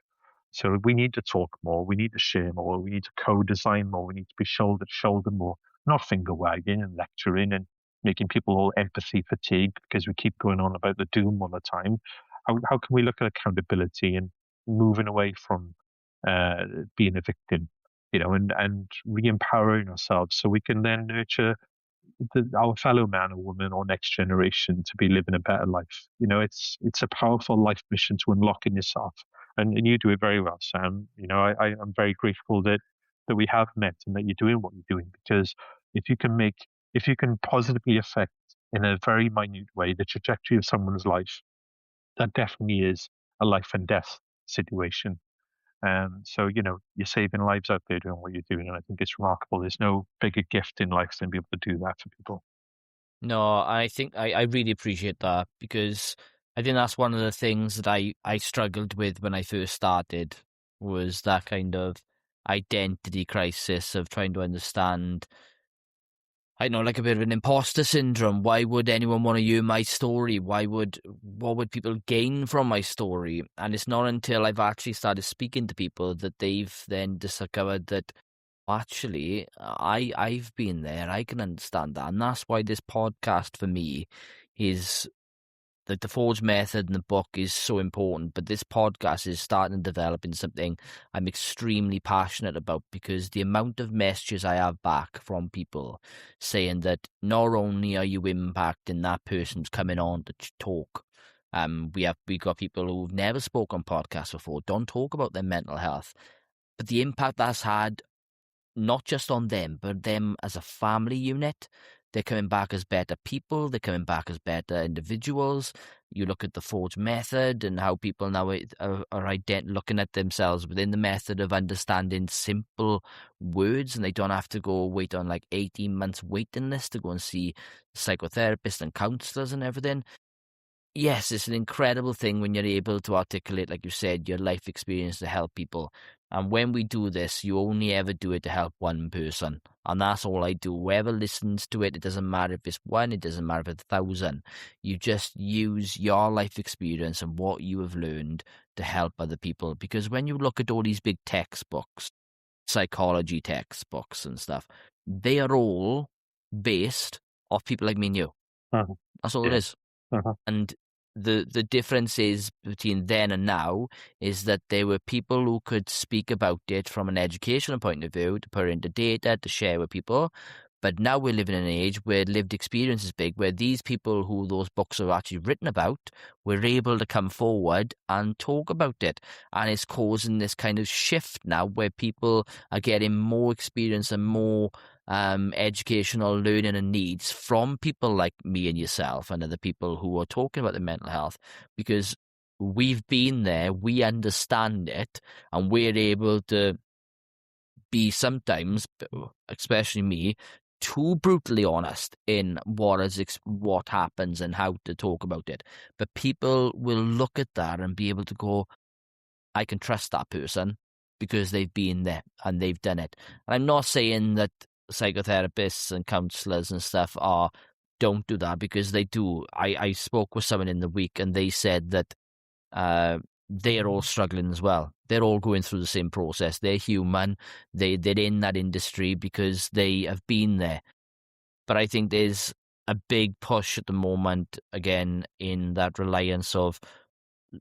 So we need to talk more. We need to share more. We need to co-design more. We need to be shoulder to shoulder more, not finger wagging and lecturing and making people all empathy fatigued because we keep going on about the doom all the time. How can we look at accountability and moving away from being a victim, and re-empowering ourselves so we can then nurture our fellow man or woman or next generation to be living a better life. It's a powerful life mission to unlock in yourself, and you do it very well, Sam. I'm very grateful that we have met and that you're doing what you're doing because if you can make if you can positively affect in a very minute way the trajectory of someone's life, that definitely is a life and death situation. So, you're saving lives out there doing what you're doing. And I think it's remarkable. There's no bigger gift in life than be able to do that for people. No, I think I really appreciate that because I think that's one of the things that I struggled with when I first started was that kind of identity crisis of trying to understand, I know, like a bit of an imposter syndrome. Why would anyone want to hear my story? What would people gain from my story? And it's not until I've actually started speaking to people that they've then discovered that actually I've been there. I can understand that. And that's why this podcast for me is like the Forge method in the book is so important, but this podcast is starting to develop in something I'm extremely passionate about because the amount of messages I have back from people saying that not only are you impacting that person who's coming on to talk, we got people who've never spoken on podcasts before, don't talk about their mental health, but the impact that's had not just on them, but them as a family unit. they're coming back as better people, they're coming back as better individuals. You look at the Forge method and how people now are looking at themselves within the method of understanding simple words, and they don't have to go wait on like 18 months waiting list to go and see psychotherapists and counselors and everything. Yes, it's an incredible thing when you're able to articulate, like you said, your life experience to help people. And when we do this, you only ever do it to help one person. And that's all I do. Whoever listens to it, it doesn't matter if it's one, it doesn't matter if it's 1,000. You just use your life experience and what you have learned to help other people. Because when you look at all these big textbooks, psychology textbooks and stuff, they are all based off people like me and you. Uh-huh. That's all it Yeah. is. Uh-huh. And the difference is between then and now is that there were people who could speak about it from an educational point of view, to put into data, to share with people. But now we're living in an age where lived experience is big, where these people who those books are actually written about were able to come forward and talk about it. And it's causing this kind of shift now where people are getting more experience and more educational learning and needs from people like me and yourself and other people who are talking about the mental health, because we've been there, we understand it, and we're able to be sometimes, especially me, too brutally honest in what happens and how to talk about it. But people will look at that and be able to go, I can trust that person because they've been there and they've done it. And I'm not saying that psychotherapists and counselors and stuff don't do that, because they do. I spoke with someone in the week and they said that they are all struggling as well. They're all going through the same process. They're human. They're in that industry because they have been there. But I think there's a big push at the moment, again, in that reliance of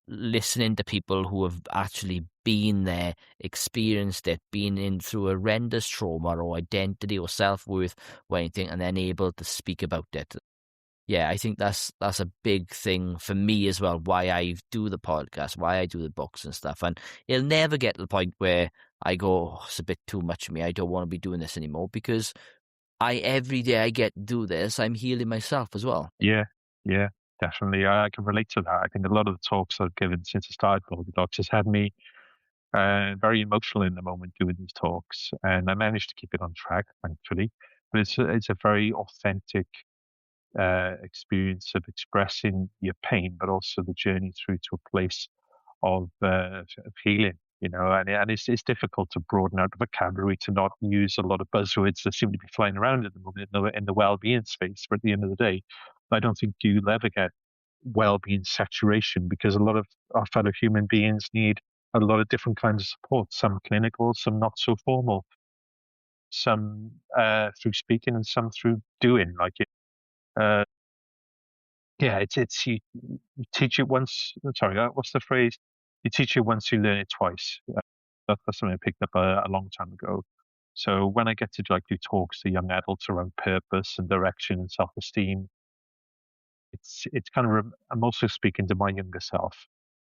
listening to people who have actually been there, experienced it, been in through horrendous trauma or identity or self-worth or anything, and then able to speak about it. Yeah, I think that's a big thing for me as well, why I do the podcast, why I do the books and stuff. And it'll never get to the point where I go, oh, it's a bit too much for me, I don't want to be doing this anymore, because every day I get to do this, I'm healing myself as well. Yeah, yeah, definitely. I can relate to that. I think a lot of the talks I've given since I started Baldilocks has had me very emotional in the moment doing these talks, and I managed to keep it on track, thankfully. But it's a very authentic experience of expressing your pain, but also the journey through to a place of healing. And it's difficult to broaden out the vocabulary, to not use a lot of buzzwords that seem to be flying around at the moment in the well-being space. But at the end of the day, I don't think you'll ever get well-being saturation, because a lot of our fellow human beings need a lot of different kinds of support, some clinical, some not so formal, some through speaking and some through doing. Uh, yeah, you teach it once. Sorry, what's the phrase? You teach it once, you learn it twice. That's something I picked up a long time ago. So when I get to do talks to young adults around purpose and direction and self-esteem, it's kind of I'm also speaking to my younger self,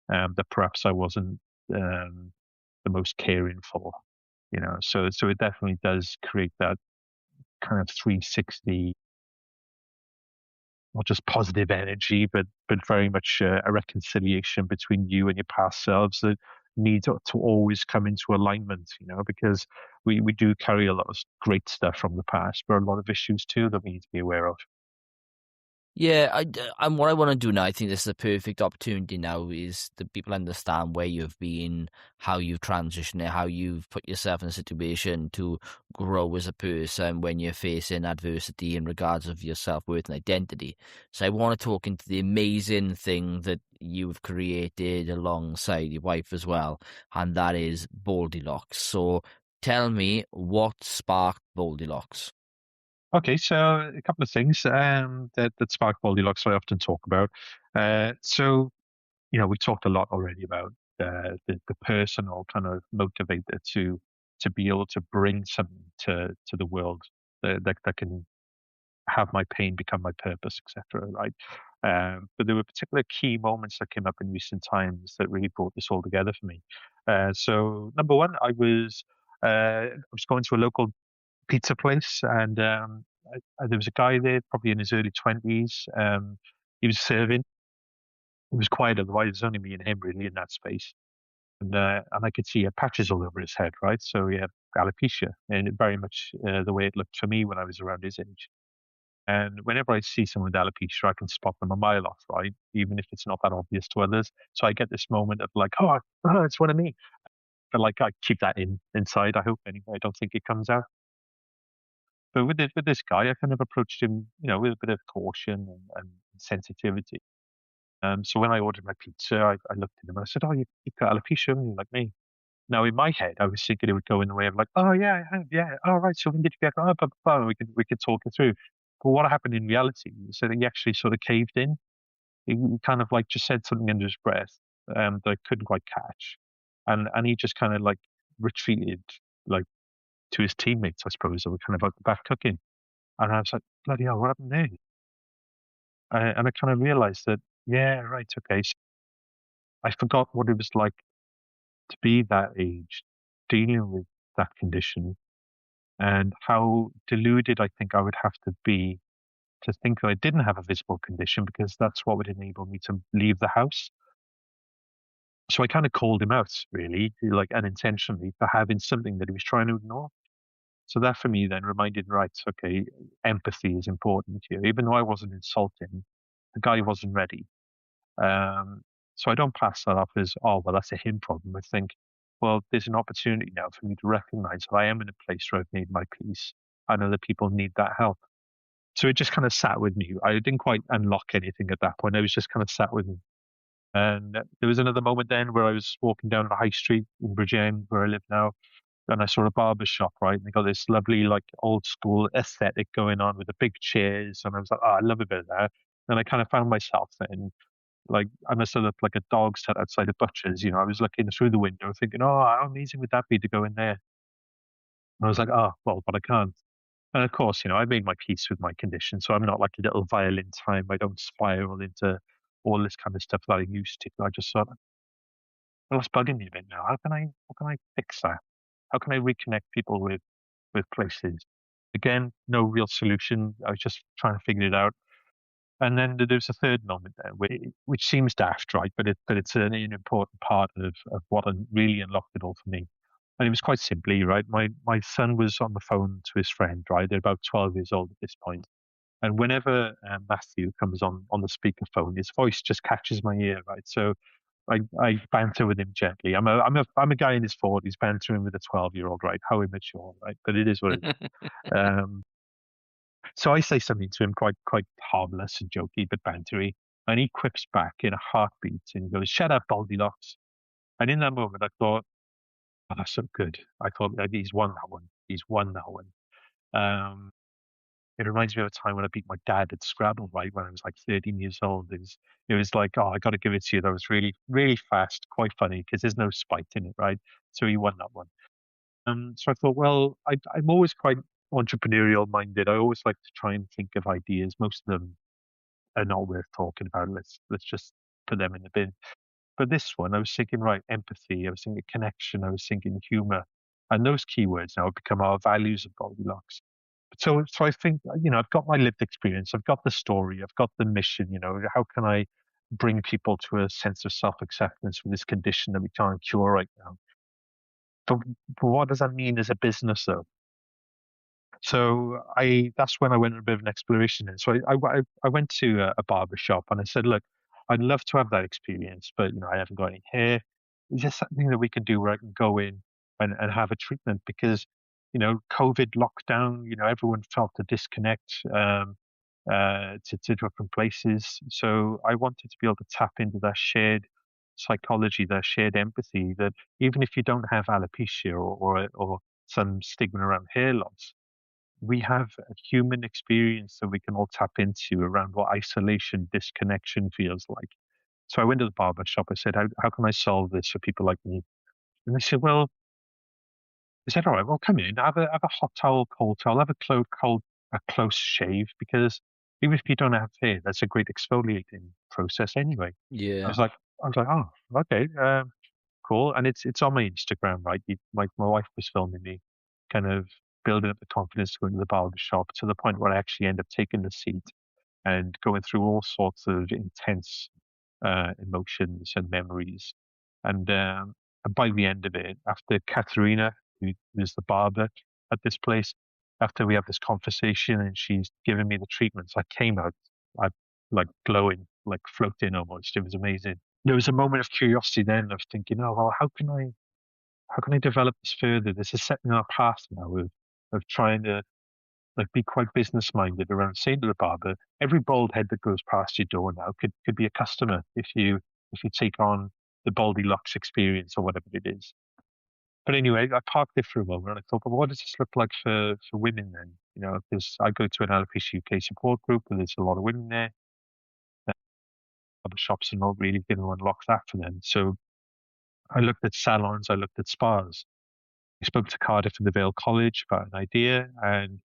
that perhaps I wasn't the most caring for. So it definitely does create that kind of 360, not just positive energy, but very much a reconciliation between you and your past selves that need to always come into alignment. Because we do carry a lot of great stuff from the past, but a lot of issues too that we need to be aware of. Yeah, and what I want to do now, I think this is a perfect opportunity now, is that people understand where you've been, how you've transitioned, how you've put yourself in a situation to grow as a person when you're facing adversity in regards of your self-worth and identity. So I want to talk into the amazing thing that you've created alongside your wife as well, and that is Baldilocks. So tell me, what sparked Baldilocks? Okay, so a couple of things that spark Goldilocks I often talk about. So we talked a lot already about the personal kind of motivator to be able to bring something to the world that can have my pain become my purpose, etc. Right? But there were particular key moments that came up in recent times that really brought this all together for me. So number one, I was going to a local pizza place, and there was a guy there, probably in his early 20s. He was serving. He was quiet otherwise. It was only me and him really in that space. And I could see patches all over his head, right? So he had alopecia, and very much the way it looked for me when I was around his age. And whenever I see someone with alopecia, I can spot them a mile off, right? Even if it's not that obvious to others. So I get this moment of like, oh, it's one of me. But like I keep that inside. I hope anyway. I don't think it comes out. But with this guy, I kind of approached him, with a bit of caution and sensitivity. So when I ordered my pizza, I looked at him and I said, "Oh, you've got alopecia, haven't you, like me?" Now in my head, I was thinking it would go in the way of like, "Oh yeah, I have, yeah. Oh right, so when did you get? Oh, blah, blah, blah. We could talk it through." But what happened in reality is that he actually sort of caved in. He kind of like just said something under his breath that I couldn't quite catch, and he just kind of like retreated like to his teammates, I suppose, that were kind of out the back cooking. And I was like, "Bloody hell, what happened there?" And I kind of realized that, yeah, right, okay. So I forgot what it was like to be that age, dealing with that condition, and how deluded I think I would have to be to think that I didn't have a visible condition because that's what would enable me to leave the house. So I kind of called him out, really, like unintentionally, for having something that he was trying to ignore. So that for me then reminded, right, okay, empathy is important here. Even though I wasn't insulting, the guy wasn't ready. Um, so I don't pass that off as, oh, well, that's a him problem. I think, well, there's an opportunity now for me to recognize that I am in a place where I've made my peace. I know that people need that help. So it just kind of sat with me. I didn't quite unlock anything at that point. I was just kind of sat with me. And there was another moment then where I was walking down the high street in Bridgend, where I live now, and I saw a barber shop, right? And they got this lovely, like old school aesthetic going on with the big chairs. And I was like, oh, I love a bit of that. And I kind of found myself then, like, I must have looked like a dog sat outside a butcher's. I was looking through the window thinking, oh, how amazing would that be to go in there? And I was like, oh, well, but I can't. And of course, I made my peace with my condition. So I'm not like a little violin time. I don't spiral into all this kind of stuff that I used to. I just thought, well, that's bugging me a bit now. How can I fix that? How can I reconnect people with places? Again, no real solution. I was just trying to figure it out. And then there's a third moment there, which seems daft, right? But it's an important part of what really unlocked it all for me. And it was quite simply, right? My son was on the phone to his friend, right? They're about 12 years old at this point. And whenever Matthew comes on the speakerphone, his voice just catches my ear, right? So I banter with him gently. I'm a guy in his 40s bantering with a 12-year-old, right? How immature, right? But it is what it is. Um, so I say something to him quite harmless and jokey, but bantery, and he quips back in a heartbeat and he goes, "Shut up, Baldilocks." And in that moment, I thought, "Oh, that's so good." I thought, like, he's won that one. He's won that one. Um, it reminds me of a time when I beat my dad at Scrabble, right, when I was like 13 years old. It was like, oh, I got to give it to you. That was really, really fast, quite funny because there's no spite in it, right? So he won that one. So I thought, well, I'm always quite entrepreneurial minded. I always like to try and think of ideas. Most of them are not worth talking about. Let's just put them in the bin. But this one, I was thinking, right, empathy. I was thinking connection. I was thinking humor, and those keywords now have become our values of Goldilocks. So I think, I've got my lived experience. I've got the story. I've got the mission. How can I bring people to a sense of self acceptance with this condition that we can't cure right now? But, but what does that mean as a business, though? So that's when I went on a bit of an exploration. And so I went to a barber shop and I said, look, I'd love to have that experience, but I haven't got any hair. Is there something that we can do where I can go in and have a treatment? Because, COVID lockdown, everyone felt a disconnect to different places. So I wanted to be able to tap into that shared psychology, that shared empathy, that even if you don't have alopecia or some stigma around hair loss, we have a human experience that we can all tap into around what isolation, disconnection feels like. So I went to the barber shop. I said, how can I solve this for people like me? And they said, well, they said, all right, well, come in, have a hot towel, cold towel, have a close shave, because even if you don't have hair, that's a great exfoliating process anyway. I Yeah. was like, oh, okay, cool. And it's on my Instagram, right? My wife was filming me kind of building up the confidence to go into the barber shop to the point where I actually end up taking the seat and going through all sorts of intense emotions and memories. And by the end of it, after Katharina, who is the barber at this place, after we have this conversation and she's given me the treatments, I came out, I like glowing, like floating almost. It was amazing. There was a moment of curiosity then of thinking, oh well, how can I develop this further? This is setting our path now of trying to like be quite business minded around saying to the barber, every bald head that goes past your door now could be a customer if you take on the Baldilocks experience or whatever it is. But anyway, I parked there for a moment and I thought, well, what does this look like for women then? You know, because I go to an Alopecia UK support group and there's a lot of women there. Other shops are not really going to unlock that for them. So I looked at salons, I looked at spas. I spoke to Cardiff and the Vale College about an idea, and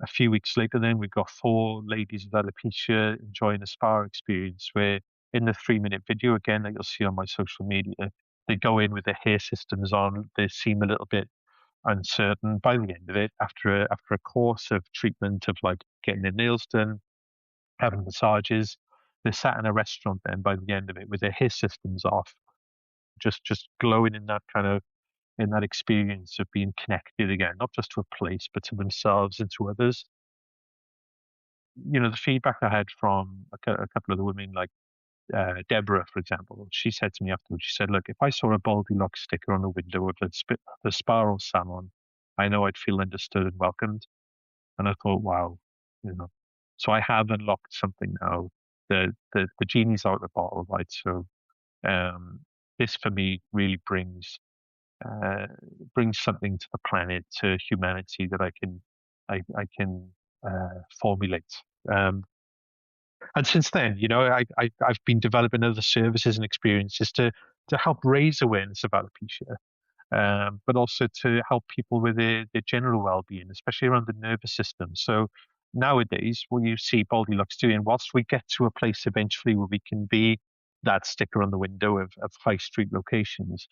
a few weeks later, then we got 4 ladies with alopecia enjoying a spa experience where, in the 3-minute video again that you'll see on my social media, they go in with their hair systems on. They seem a little bit uncertain. By the end of it, after a course of treatment of like getting their nails done, having massages, they sat in a restaurant. Then by the end of it, with their hair systems off, just glowing in that kind of in that experience of being connected again, not just to a place, but to themselves and to others. You know, the feedback I had from a couple of the women, like Deborah, for example, she said to me afterwards, she said, look, if I saw a Baldilocks sticker on the window of the spa or salon, I know I'd feel understood and welcomed. And I thought, wow, you know, so I have unlocked something now. The genie's out of the bottle, right? So um, this for me really uh, brings something to the planet, to humanity that I can formulate. Um, and since then, you know, I've been developing other services and experiences to help raise awareness of alopecia, but also to help people with their general well-being, especially around the nervous system. So nowadays, what you see Baldilocks doing, whilst we get to a place eventually where we can be that sticker on the window of high street locations,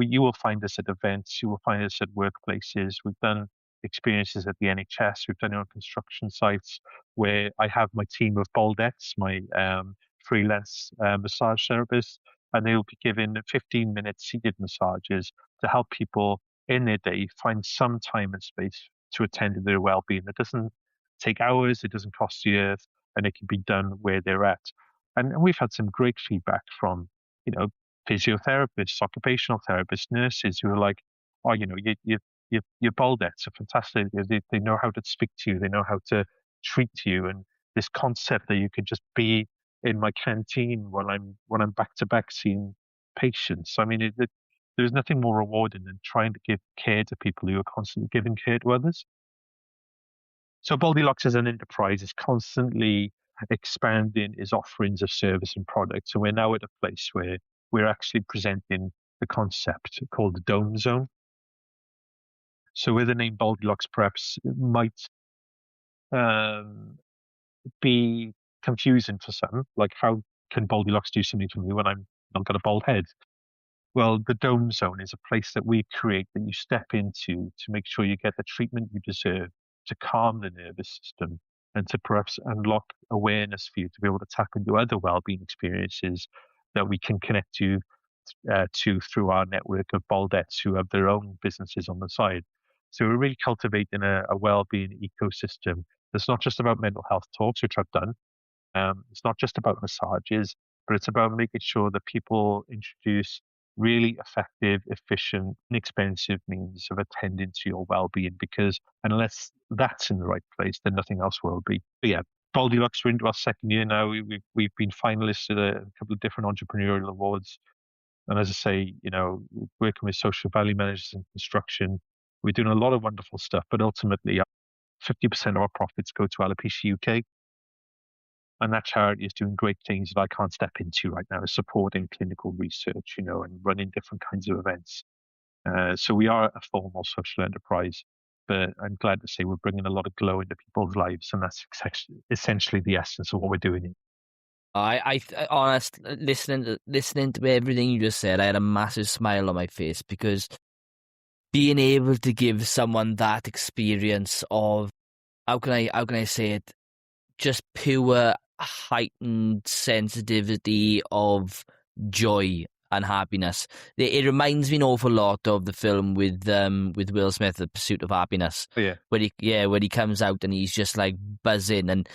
you will find us at events, you will find us at workplaces. We've done experiences at the NHS, we've done it on construction sites where I have my team of Baldettes, my freelance massage therapists, and they'll be given 15-minute seated massages to help people in their day find some time and space to attend to their well-being. It doesn't take hours, it doesn't cost the earth, and it can be done where they're at. And we've had some great feedback from, you know, physiotherapists, occupational therapists, nurses who are like, oh, you know, your Baldettes are fantastic. They know how to speak to you, they know how to treat you, and this concept that you could just be in my canteen when I'm back to back seeing patients. I mean, there's nothing more rewarding than trying to give care to people who are constantly giving care to others. So Baldilocks as an enterprise is constantly expanding its offerings of service and products. And we're now at a place where we're actually presenting the concept called the Dome Zone. So with the name Baldilocks perhaps it might um, be confusing for some, like how can Baldilocks do something for me when I'm not got a bald head? Well, the Dome Zone is a place that we create that you step into to make sure you get the treatment you deserve, to calm the nervous system, and to perhaps unlock awareness for you to be able to tap into other well-being experiences that we can connect you to through our network of Baldettes who have their own businesses on the side. So we're really cultivating a well-being ecosystem that's not just about mental health talks, which I've done, it's not just about massages, but it's about making sure that people introduce really effective, efficient, inexpensive means of attending to your well-being. Because unless that's in the right place, then nothing else will be. But yeah, Baldilocks, we're into our second year now. We've been finalists at a couple of different entrepreneurial awards. And as I say, you know, working with social value managers in construction, we're doing a lot of wonderful stuff. But ultimately, 50% of our profits go to Alopecia UK. And that charity is doing great things that I can't step into right now, supporting clinical research, you know, and running different kinds of events. So we are a formal social enterprise, but I'm glad to say we're bringing a lot of glow into people's lives, and that's essentially the essence of what we're doing. Honest, listening to everything you just said, I had a massive smile on my face because being able to give someone that experience of, how can I say it, just pure heightened sensitivity of joy and happiness. It reminds me an awful lot of the film with Will Smith, The Pursuit of Happiness. Oh, yeah. When he comes out and he's just like buzzing. And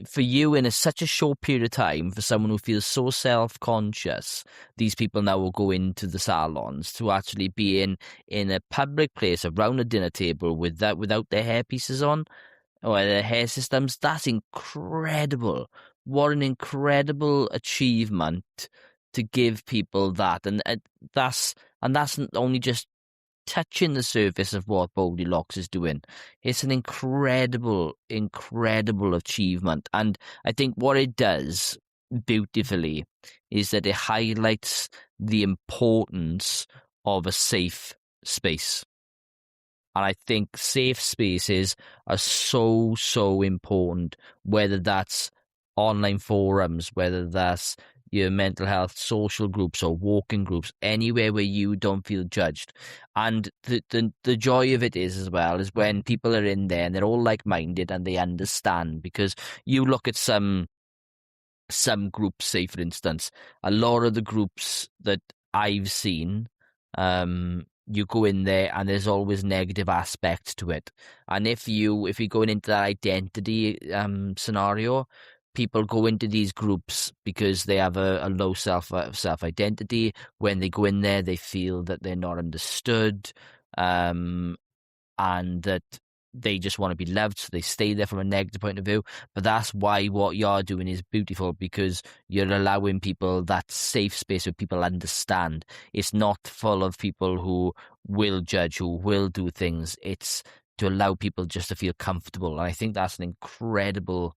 for you, in such a short period of time, for someone who feels so self-conscious, these people now will go into the salons to actually be in a public place around a dinner table without their hairpieces on or their hair systems. That's incredible. What an incredible achievement to give people that, and that's not only just touching the surface of what Baldilocks is doing. It's an incredible, incredible achievement. And I think what it does beautifully is that it highlights the importance of a safe space. And I think safe spaces are so, so important, whether that's online forums, whether that's your mental health social groups or walking groups, anywhere where you don't feel judged. And the joy of it is, as well, is when people are in there and they're all like-minded and they understand. Because you look at some groups, say for instance, a lot of the groups that I've seen, you go in there and there's always negative aspects to it. And if you're going into that identity scenario, people go into these groups because they have a low self identity. When they go in there, they feel that they're not understood, and that they just want to be loved, so they stay there from a negative point of view. But that's why what you're doing is beautiful, because you're allowing people that safe space where people understand. It's not full of people who will judge, who will do things. It's to allow people just to feel comfortable. And I think that's an incredible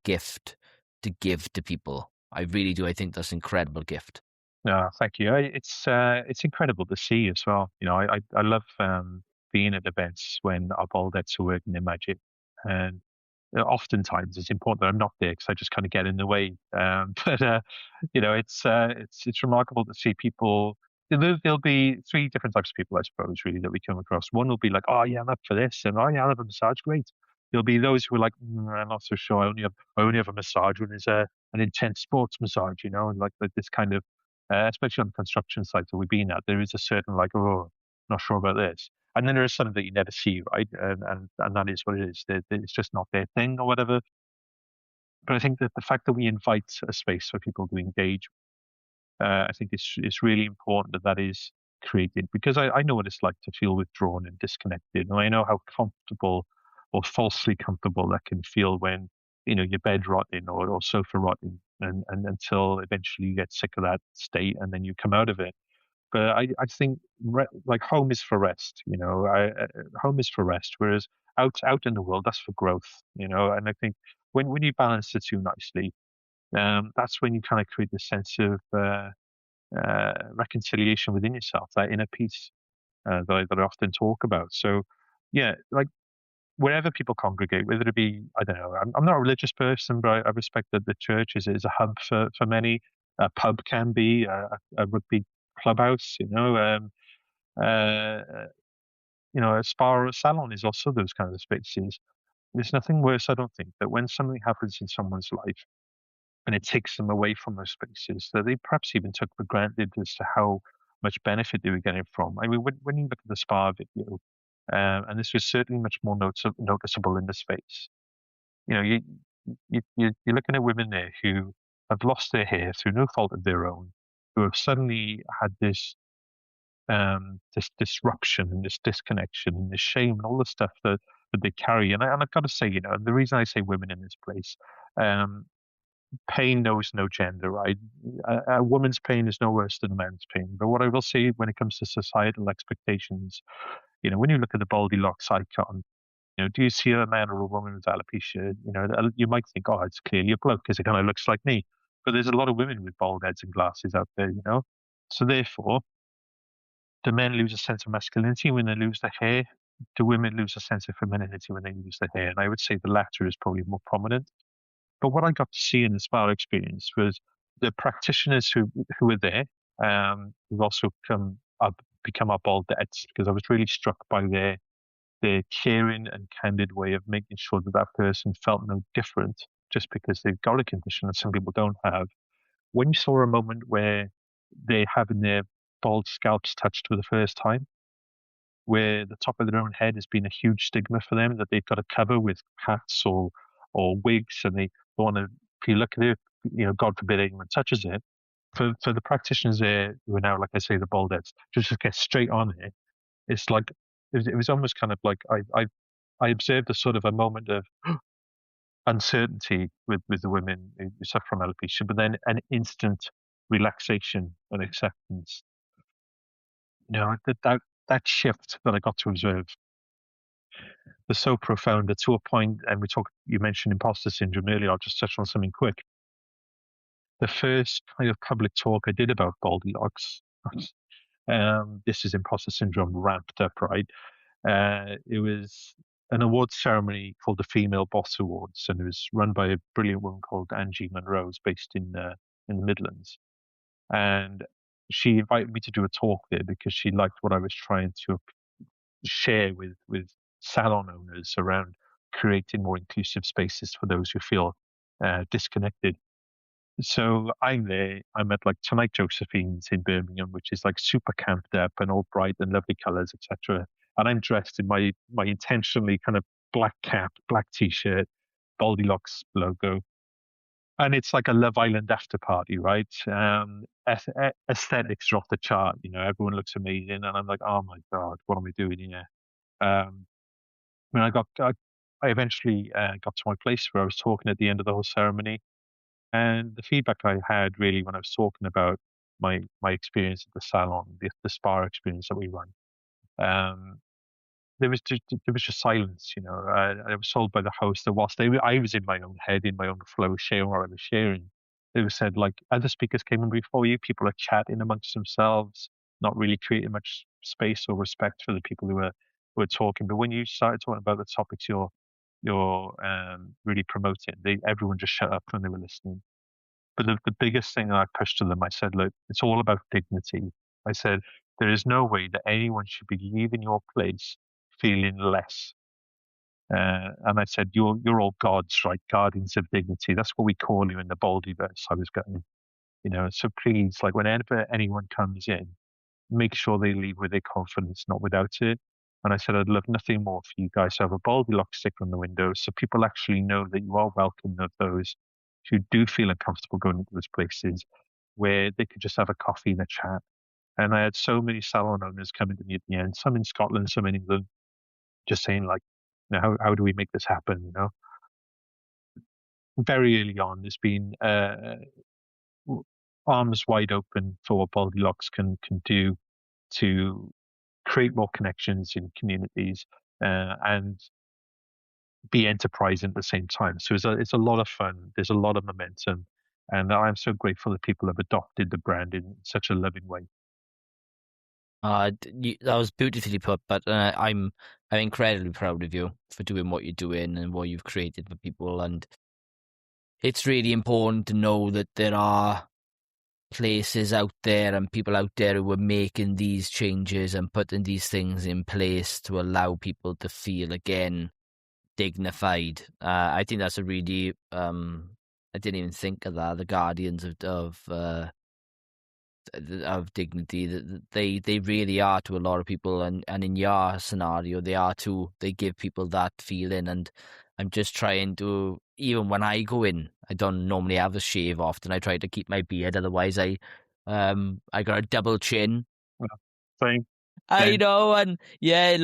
gift to give to people. I really do. I think that's an incredible gift. No, thank you. It's incredible to see as well. I love being at events when our bald heads are working their magic, and oftentimes it's important that I'm not there because I just kind of get in the way. But it's remarkable to see people. There'll be three different types of people, I suppose, really, that we come across. One will be like, "Oh yeah, I'm up for this," and "Oh yeah, I'll have a massage, great." There'll be those who are like, "I'm not so sure. I only have a massage when it's an intense sports massage, and like this kind of, especially on the construction sites that we've been at, there is a certain like, oh, not sure about this. And then there is something that you never see, right? And that is what it is. It's just not their thing or whatever. But I think that the fact that we invite a space for people to engage, I think it's really important that is created, because I know what it's like to feel withdrawn and disconnected, and I know how comfortable or falsely comfortable that can feel when you're bed rotting or sofa rotting, and until eventually you get sick of that state and then you come out of it. But I think like home is for rest, home is for rest, whereas out in the world, that's for growth, and I think when you balance the two nicely, that's when you kind of create this sense of reconciliation within yourself, that inner peace that I often talk about. So yeah, like wherever people congregate, whether it be, I don't know, I'm not a religious person, but I respect that the church is a hub for many. A pub can be a rugby clubhouse, uh, a spa or a salon is also those kind of spaces. There's nothing worse, I don't think, that when something happens in someone's life and it takes them away from those spaces that they perhaps even took for granted as to how much benefit they were getting from. I mean, when you look at the spa video, and this was certainly much more noticeable in the space. You're looking at women there who have lost their hair through no fault of their own, who have suddenly had this disruption and this disconnection and this shame and all the stuff that they carry. And I've got to say, the reason I say women in this place, pain knows no gender, right? A woman's pain is no worse than a man's pain. But what I will say when it comes to societal expectations, when you look at the Baldilocks icon, do you see a man or a woman with alopecia? You might think, oh, it's clearly a bloke because it kind of looks like me. But there's a lot of women with bald heads and glasses out there, So therefore, do men lose a sense of masculinity when they lose their hair? Do women lose a sense of femininity when they lose their hair? And I would say the latter is probably more prominent. But what I got to see in the spa experience was the practitioners who were there, who've also come up become our Baldettes, because I was really struck by their caring and candid way of making sure that that person felt no different just because they've got a condition that some people don't have. When you saw a moment where they're having their bald scalps touched for the first time, where the top of their own head has been a huge stigma for them that they've got to cover with hats or wigs, and they don't want to. If you look at it, God forbid anyone touches it. For the practitioners there who are now, like I say, the baldettes, just get straight on it. It's like it was almost kind of like I observed a sort of a moment of uncertainty with the women who suffer from alopecia, but then an instant relaxation and acceptance. That shift that I got to observe was so profound that to a point, and you mentioned imposter syndrome earlier, I'll just touch on something quick. The first kind of public talk I did about Baldilocks, this is imposter syndrome ramped up, right? It was an awards ceremony called the Female Boss Awards, and it was run by a brilliant woman called Angie Munro's, based in the Midlands. And she invited me to do a talk there because she liked what I was trying to share with salon owners around creating more inclusive spaces for those who feel disconnected. So I'm there. I'm at like Tonight Josephine's in Birmingham, which is like super camped up and all bright and lovely colours, etc. And I'm dressed in my intentionally kind of black cap, black t-shirt, Baldilocks logo, and it's like a Love Island after party, right? Aesthetics are off the chart. Everyone looks amazing, and I'm like, oh my god, what am I doing here? When I eventually got to my place where I was talking at the end of the whole ceremony, and the feedback I had really when I was talking about my experience at the salon, the spa experience that we run, um, there was just silence. I was told by the host that whilst I was in my own head, in my own flow, sharing what I was sharing, it was said like other speakers came in before you. People are chatting amongst themselves, not really creating much space or respect for the people who were talking. But when you started talking about the topics you're really promoting, everyone just shut up when they were listening. But the biggest thing that I pushed to them, I said, look, it's all about dignity. I said, there is no way that anyone should be leaving your place feeling less. And I said, you're all gods, right? Guardians of dignity. That's what we call you in the Baldiverse. I was going, so please, like whenever anyone comes in, make sure they leave with their confidence, not without it. And I said, I'd love nothing more for you guys to have a Baldilocks sticker on the window so people actually know that you are welcome of those who do feel uncomfortable going into those places where they could just have a coffee and a chat. And I had so many salon owners coming to me at the end, some in Scotland, some in England, just saying like, how do we make this happen? Very early on, there's been arms wide open for what Baldilocks can do to create more connections in communities and be enterprising at the same time. So it's a lot of fun. There's a lot of momentum, and I'm so grateful that people have adopted the brand in such a loving way. That was beautifully put, but I'm incredibly proud of you for doing what you're doing and what you've created for people. And it's really important to know that there are places out there and people out there who are making these changes and putting these things in place to allow people to feel again dignified. I think that's a really I didn't even think of that. The guardians of dignity, that they really are to a lot of people, and in your scenario they give people that feeling. And I'm just trying to, even when I go in, I don't normally have a shave often. I try to keep my beard, otherwise I got a double chin. Same. I know, and yeah,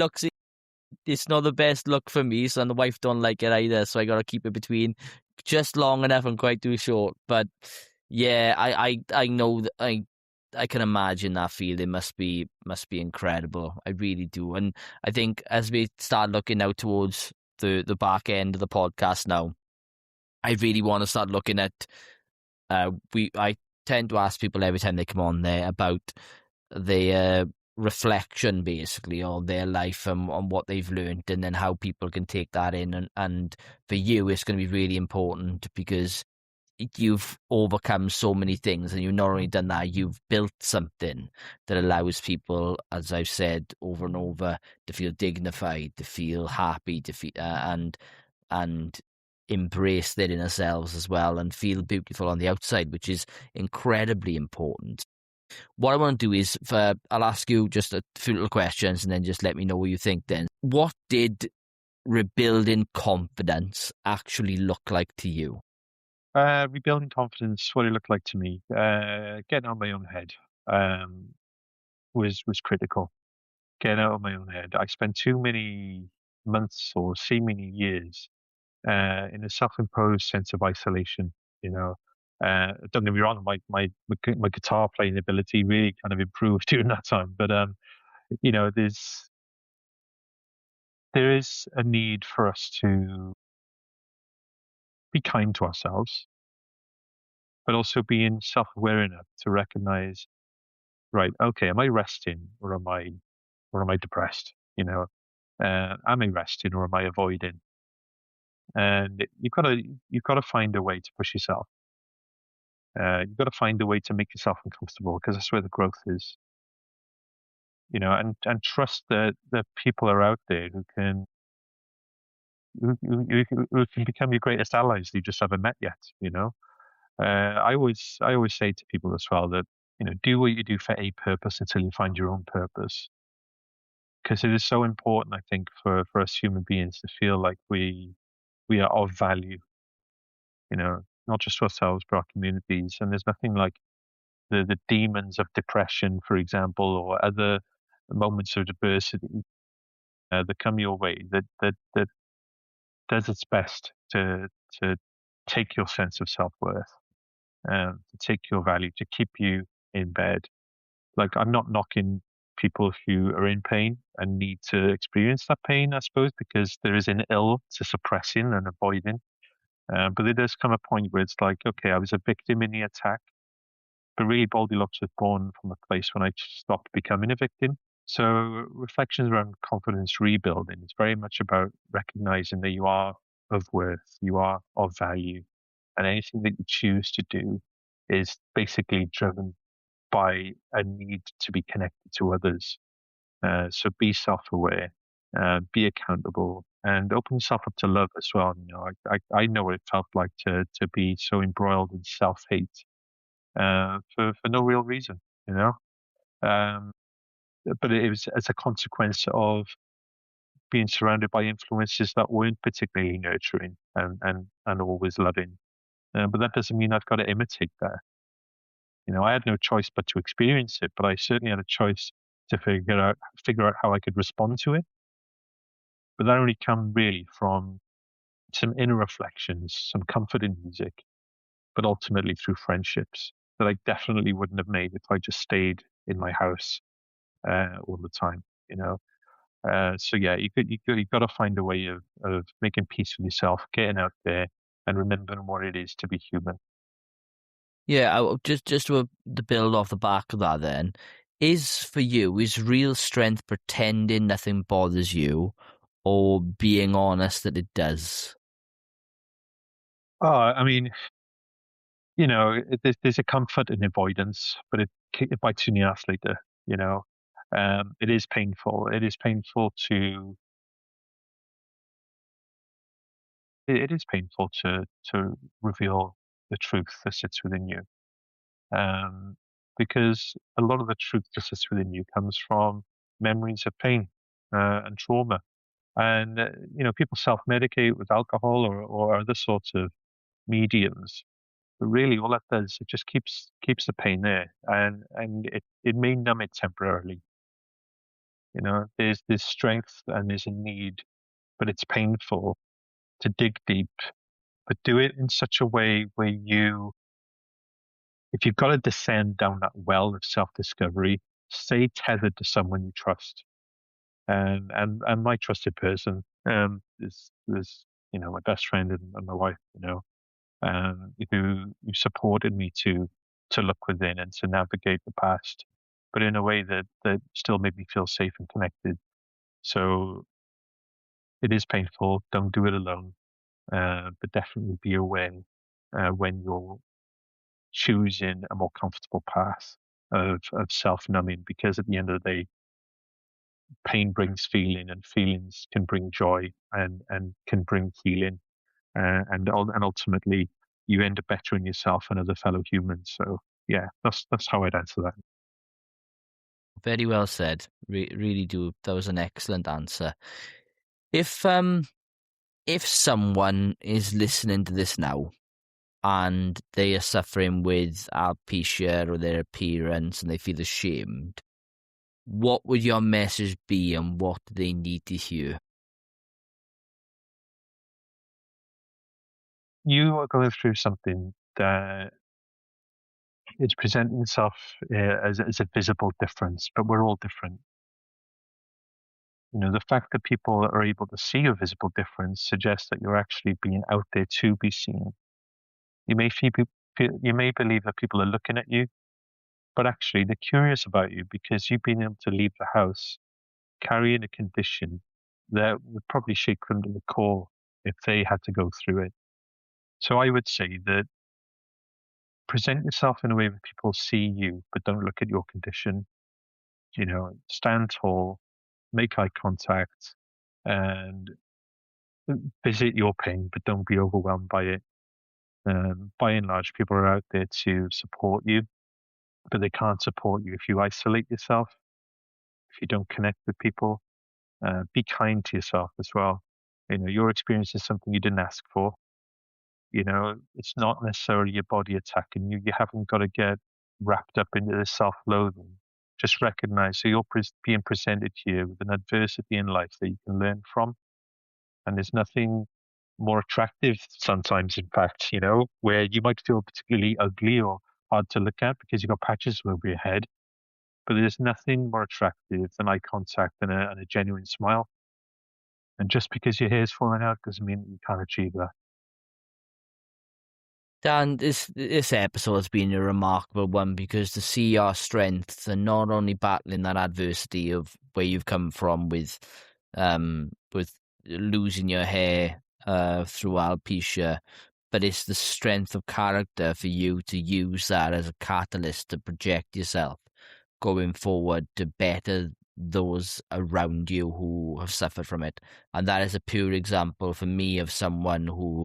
it's not the best look for me, so, and the wife don't like it either, so I gotta keep it between just long enough and quite too short. But yeah, I know that I can imagine that feeling must be incredible. I really do. And I think as we start looking now towards the back end of the podcast now, I really want to start looking at I tend to ask people every time they come on there about their reflection, basically, on their life and on what they've learned, and then how people can take that in. And for you, it's going to be really important because you've overcome so many things, and you've not only done that, you've built something that allows people, as I've said over and over, to feel dignified, to feel happy, to feel and embrace their inner selves as well, and feel beautiful on the outside, which is incredibly important. What I want to do is, I'll ask you just a few little questions, and then just let me know what you think. Then, what did rebuilding confidence actually look like to you? Rebuilding confidence, what it looked like to me, getting out of my own head, um, was critical. Getting out of my own head. I spent too many months or seemingly years in a self-imposed sense of isolation. You know, don't get me wrong, my guitar playing ability really kind of improved during that time. But you know, there is a need for us to be kind to ourselves, but also being self-aware enough to recognize, right, okay, am I resting or am I depressed? You know, am I resting or am I avoiding? And you've got to find a way to push yourself. You've got to find a way to make yourself uncomfortable because that's where the growth is. You know, and trust that people are out there who can become your greatest allies that you just haven't met yet. You know, I always say to people as well that, you know, do what you do for a purpose until you find your own purpose, because it is so important, I think, for us human beings to feel like we are of value. You know, not just to ourselves but our communities. And there's nothing like the demons of depression, for example, or other moments of adversity that come your way that does its best to take your sense of self worth, to take your value, to keep you in bed. Like, I'm not knocking people who are in pain and need to experience that pain, I suppose, because there is an ill to suppressing and avoiding. But there does come a point where it's like, okay, I was a victim in the attack, but really Baldilocks was born from a place when I stopped becoming a victim. So reflections around confidence rebuilding is very much about recognizing that you are of worth, you are of value, and anything that you choose to do is basically driven by a need to be connected to others. So be self-aware, be accountable, and open yourself up to love as well. You know, I know what it felt like to be so embroiled in self-hate for no real reason. You know, um, but it was as a consequence of being surrounded by influences that weren't particularly nurturing and always loving. But that doesn't mean I've got to imitate that. You know, I had no choice but to experience it, but I certainly had a choice to figure out how I could respond to it. But that only come really from some inner reflections, some comfort in music, but ultimately through friendships that I definitely wouldn't have made if I just stayed in my house all the time. You know, so yeah, you've got to find a way of making peace with yourself, getting out there, and remembering what it is to be human. Yeah, just to build off the back of that, then, is real strength pretending nothing bothers you, or being honest that it does? Oh, I mean, you know, there's a comfort in avoidance, but it bites you in the ass later. You know, it is painful. It is painful it is painful to reveal the truth that sits within you, um, because a lot of the truth that sits within you comes from memories of pain and trauma. And you know, people self-medicate with alcohol or other sorts of mediums. But really, all that does, it just keeps the pain there, and it may numb it temporarily. You know, there's strength and there's a need, but it's painful to dig deep, but do it in such a way where if you've got to descend down that well of self-discovery, stay tethered to someone you trust. And my trusted person is you know, my best friend and my wife. You know, who supported me to look within and to navigate the past, but in a way that still made me feel safe and connected. So it is painful. Don't do it alone, but definitely be aware. when you're choosing a more comfortable path of self-numbing, because at the end of the day, pain brings feeling, and feelings can bring joy and can bring healing, and ultimately you end up bettering yourself and other fellow humans. So yeah, that's how I'd answer that. Very well said. Really do. That was an excellent answer. If someone is listening to this now and they are suffering with alopecia or their appearance and they feel ashamed, what would your message be and what do they need to hear? You are going through something that is presenting itself as a visible difference, but we're all different. You know, the fact that people are able to see a visible difference suggests that you're actually being out there to be seen. You may you may believe that people are looking at you, but actually they're curious about you because you've been able to leave the house carrying a condition that would probably shake them to the core if they had to go through it. So I would say that present yourself in a way that people see you, but don't look at your condition. You know, stand tall, make eye contact, and visit your pain, but don't be overwhelmed by it. By and large, people are out there to support you, but they can't support you if you isolate yourself, if you don't connect with people. Be kind to yourself as well. You know, your experience is something you didn't ask for. You know, it's not necessarily your body attacking you. You haven't got to get wrapped up into this self-loathing. Just recognize so you're being presented here with an adversity in life that you can learn from. And there's nothing more attractive sometimes, in fact, you know, where you might feel particularly ugly or hard to look at because you've got patches over your head. But there's nothing more attractive than eye contact and a genuine smile. And just because your hair's falling out doesn't mean that you can't achieve that. Dan, this episode has been a remarkable one because to see your strength and not only battling that adversity of where you've come from with losing your hair through alopecia, but it's the strength of character for you to use that as a catalyst to project yourself going forward to better those around you who have suffered from it. And that is a pure example for me of someone who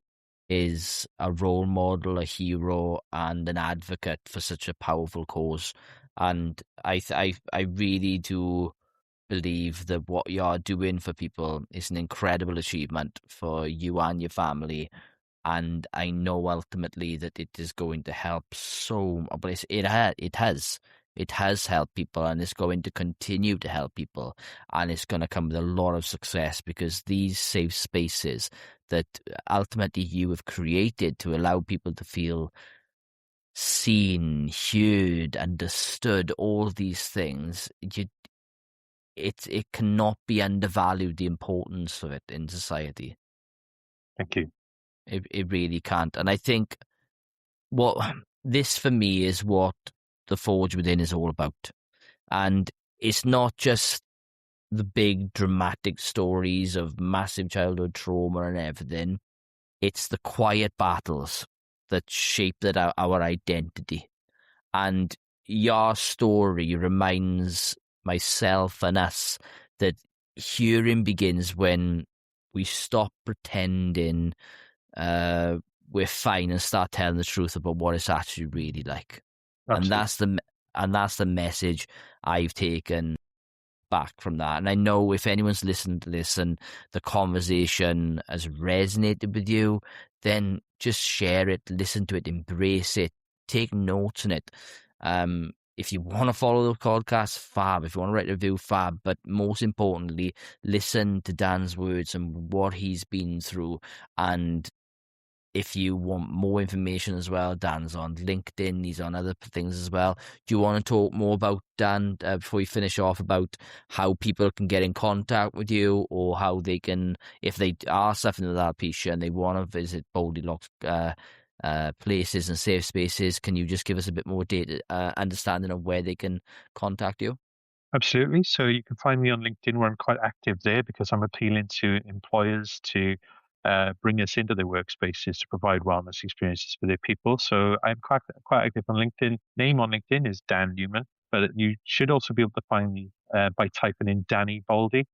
is a role model, a hero, and an advocate for such a powerful cause. And I really do believe that what you're doing for people is an incredible achievement for you and your family. And I know ultimately that it is going to help but it has helped people, and it's going to continue to help people, and it's going to come with a lot of success because these safe spaces that ultimately you have created to allow people to feel seen, heard, understood, all these things, it cannot be undervalued, the importance of it in society. Thank you. It really can't. And I think what this for me is what the Forge Within is all about. And it's not just the big dramatic stories of massive childhood trauma and everything. It's the quiet battles that shape our identity. And your story reminds myself and us that healing begins when we stop pretending we're fine and start telling the truth about what it's actually really like. Absolutely. And that's the message I've taken back from that. And I know if anyone's listening to this and the conversation has resonated with you, then just share it, listen to it, embrace it, take notes on it. If you want to follow the podcast, fab. If you want to write a review, fab. But most importantly, listen to Dan's words and what he's been through. And if you want more information as well, Dan's on LinkedIn. He's on other things as well. Do you want to talk more about, Dan, before we finish off, about how people can get in contact with you, or how they can, if they are suffering with alopecia and they want to visit Baldilocks places and safe spaces, can you just give us a bit more data understanding of where they can contact you? Absolutely. So you can find me on LinkedIn where I'm quite active there because I'm appealing to employers to bring us into their workspaces to provide wellness experiences for their people. So I'm quite active on LinkedIn. Name on LinkedIn is Dan Newman, but you should also be able to find me by typing in Danny Baldy.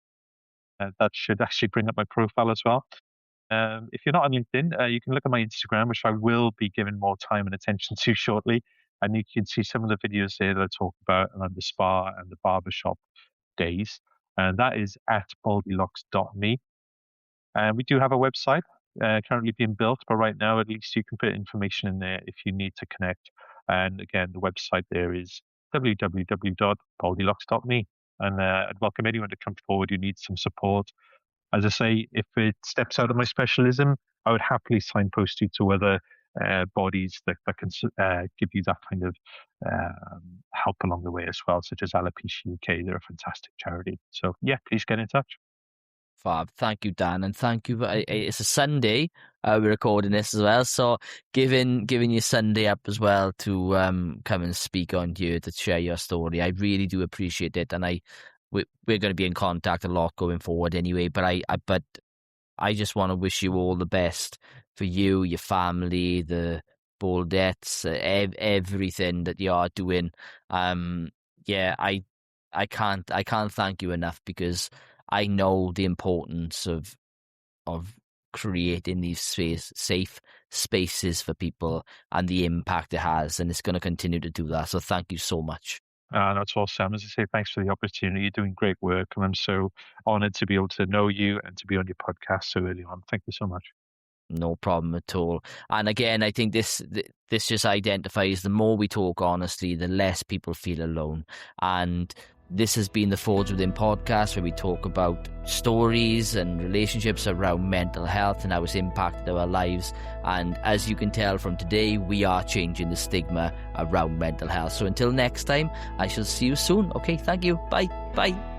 That should actually bring up my profile as well. If you're not on LinkedIn, you can look at my Instagram, which I will be giving more time and attention to shortly. And you can see some of the videos there that I talk about around the spa and the barbershop days. And that is at baldilocks.me. And we do have a website currently being built, but right now, at least you can put information in there if you need to connect. And again, the website there is www.baldilocks.me. And I'd welcome anyone to come forward who needs some support. As I say, if it steps out of my specialism, I would happily signpost you to other bodies that can give you that kind of help along the way as well, such as Alopecia UK. They're a fantastic charity. So yeah, please get in touch. Fab. Thank you, Dan, and thank you. It's a Sunday. We're recording this as well, so giving your Sunday up as well to come and speak on here to share your story. I really do appreciate it, and we're going to be in contact a lot going forward anyway. But I just want to wish you all the best for you, your family, the Baldettes, everything that you are doing. Yeah, I can't thank you enough, because I know the importance of creating these safe spaces for people and the impact it has, and it's going to continue to do that. So thank you so much. That's all, Sam. As I say, thanks for the opportunity. You're doing great work, and I'm so honoured to be able to know you and to be on your podcast so early on. Thank you so much. No problem at all. And again, I think this just identifies, the more we talk honestly, the less people feel alone. And this has been the Forge Within podcast, where we talk about stories and relationships around mental health and how it's impacted our lives. And as you can tell from today, we are changing the stigma around mental health. So until next time, I shall see you soon. Okay, thank you. Bye. Bye.